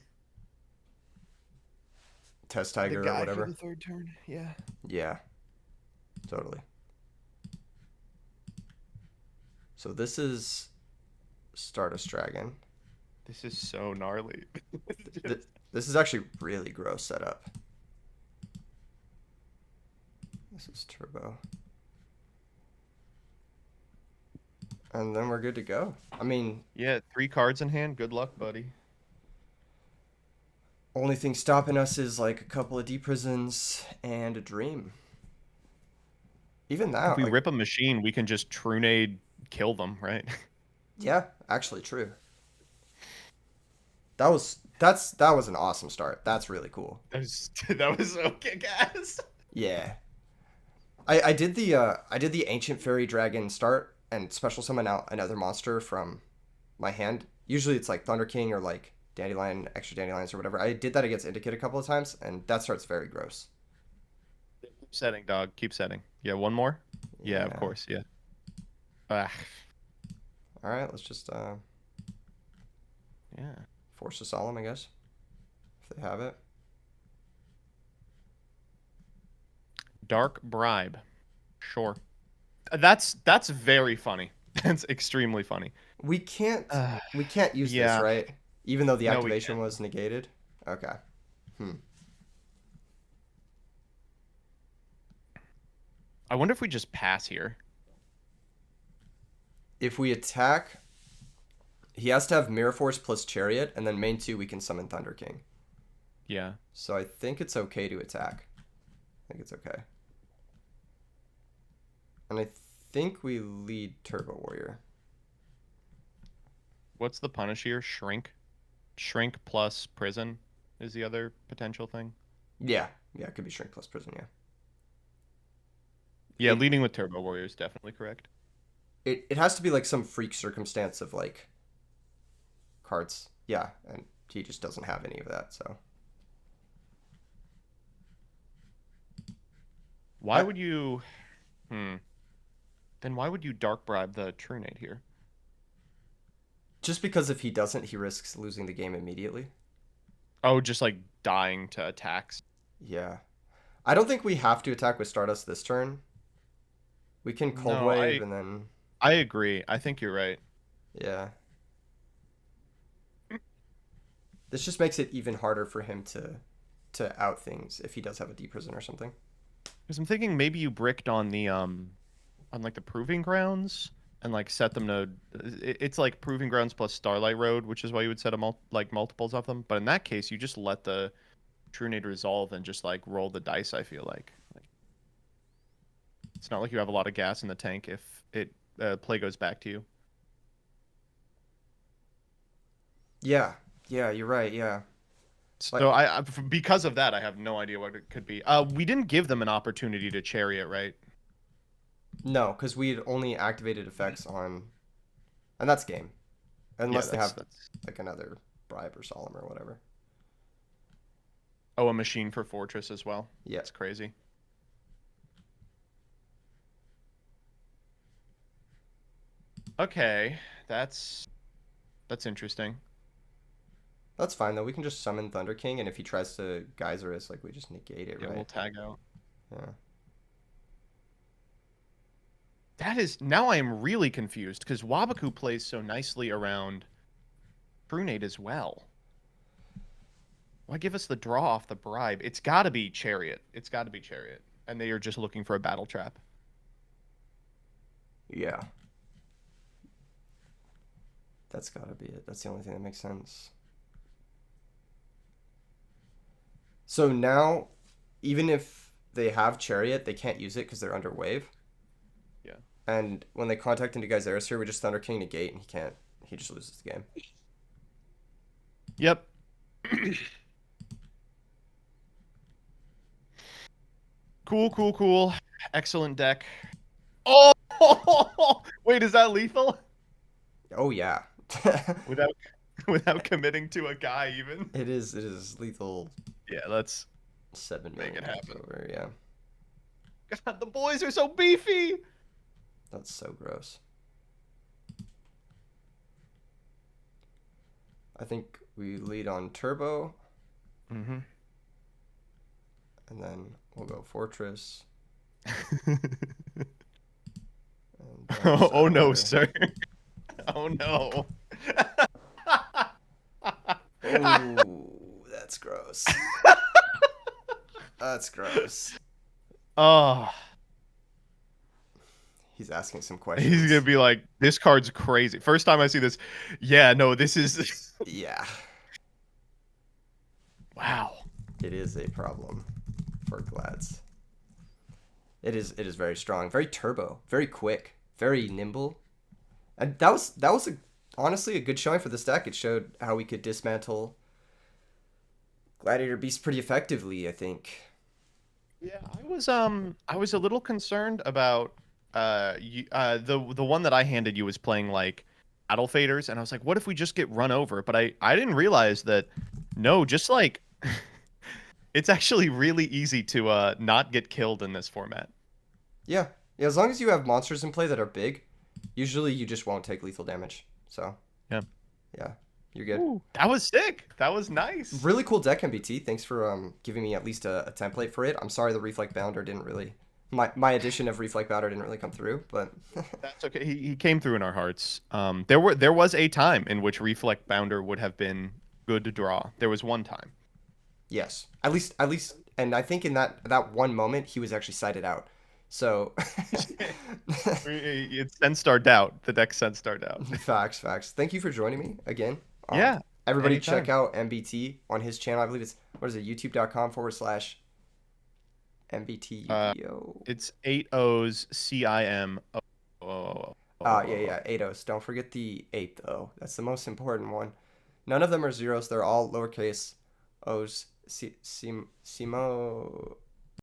Test Tiger or whatever. for the third turn. Yeah. Yeah. Totally. So this is Stardust Dragon. This is so gnarly. This is actually really gross setup. This is Turbo. And then we're good to go. I mean... Yeah, 3 cards in hand. Good luck, buddy. Only thing stopping us is like a couple of deep prisons and a dream. Even that... If we rip a machine, we can just Trunade kill them, right? Yeah, actually true. That was an awesome start. That's really cool. That was so kick-ass. Yeah. I did the Ancient Fairy Dragon start, and special summon out another monster from my hand. Usually it's like Thunder King or like Dandelion, extra Dandelions or whatever. I did that against Indicate a couple of times, and that starts very gross. Keep setting, dog. Keep setting. Yeah, one more? Yeah, of Yeah. course. Yeah. Ah, All right, let's just yeah. force a Solemn, I guess, if they have it. Dark Bribe. Sure. That's very funny. That's extremely funny. We can't Uh, we can't use this, yeah. right? Even though the No, we activation can't. was negated. Okay. Hmm. I wonder if we just pass here. If we attack, he has to have Mirror Force plus Chariot, and then main two we can summon Thunder King. Yeah. So I think it's okay to attack. I think it's okay. And I think we lead Turbo Warrior. What's the punish here? Shrink. Shrink plus prison is the other potential thing. Yeah. Yeah, it could be Shrink plus Prison, yeah. Yeah, It, leading with Turbo Warrior is definitely correct. it has to be like some freak circumstance of like cards. Yeah, and he just doesn't have any of that, so. Why would you? Hmm. Then why would you Dark Bribe the Trunade here? Just because if he doesn't, he risks losing the game immediately. Oh, just like dying to attacks. Yeah. I don't think we have to attack with Stardust this turn. We can Cold No, Wave and then I agree. I think you're right. yeah. This just makes it even harder for him to out things if he does have a deep prison or something. Because I'm thinking maybe you bricked on like the proving grounds and like set them to it's like proving grounds plus Starlight Road, which is why you would set a like multiples of them. But in that case, you just let the Trunade resolve and just like roll the dice. I feel like it's not like you have a lot of gas in the tank if it play goes back to you. Yeah. Yeah, you're right. Yeah. Like So because of that, I have no idea what it could be. We didn't give them an opportunity to chariot, right? no, cuz we had only activated effects on and that's game. Yeah, Unless they have that's. like another bribe or solemn or whatever. Oh, a machine for Fortress as well. Yeah. That's crazy. Okay, that's interesting. That's fine though. We can just summon Thunder King and if he tries to Geyser us, like we just negate it, Yeah, we'll right? tag out. Yeah. That is now I am really confused because Wabaku plays so nicely around Prunade as well. Why give us the draw off the bribe? It's got to be Chariot. It's got to be Chariot, and they are just looking for a battle trap. Yeah. That's gotta be it. That's the only thing that makes sense. So now, even if they have Chariot, they can't use it because they're under wave. Yeah. And when they contact into Geyseris here, we just Thunder King negate, and he can't. He just loses the game. Yep. Cool, cool, cool. Excellent deck. Oh, wait, is that lethal? Oh yeah. Without without committing to a guy even. It is. It is lethal. Yeah, let's 7 million make it happen. over. Yeah. God, the boys are so beefy. That's so gross. I think we lead on Turbo, Mm-hmm. and then we'll go Fortress. And Oh no, Warrior. sir. Oh no. Oh, that's gross. That's gross. Oh, He's asking some he's questions. gonna be like, this card's crazy. First time I see this. Yeah, no, this is. Yeah, Wow. it is a problem for Glads. It is. It is very strong, very turbo, very quick, very nimble, and that was honestly a good showing for this deck. It showed how we could dismantle Gladiator Beast pretty effectively, I think. Yeah, I was a little concerned about the one that I handed you was playing like battle faders, and I was like, what if we just get run over? But I didn't realize that no, just like it's actually really easy to not get killed in this format. Yeah. Yeah, as long as you have monsters in play that are big, usually you just won't take lethal damage. So, Yeah. yeah, you're good. Ooh, that was sick. That was nice. Really cool deck, MBT. Thanks for giving me at least a template for it. I'm sorry the Reflect Bounder didn't really my edition of Reflect Bounder didn't really come through, but That's okay. He came through in our hearts. There was a time in which Reflect Bounder would have been good to draw. There was one time. yes. At least and I think in that one moment he was actually sighted out. So It sensed our doubt. The deck sensed our doubt. facts. Thank you for joining me again. Yeah, Everybody check anytime. out MBT on his channel. I believe it's what is it, youtube.com/MBT Uh, Yugioh. it's 8 O's CIM. Yeah, Eidos. Don't forget the eighth O. That's the most important one. None of them are zeros. They're all lowercase O's. Simo.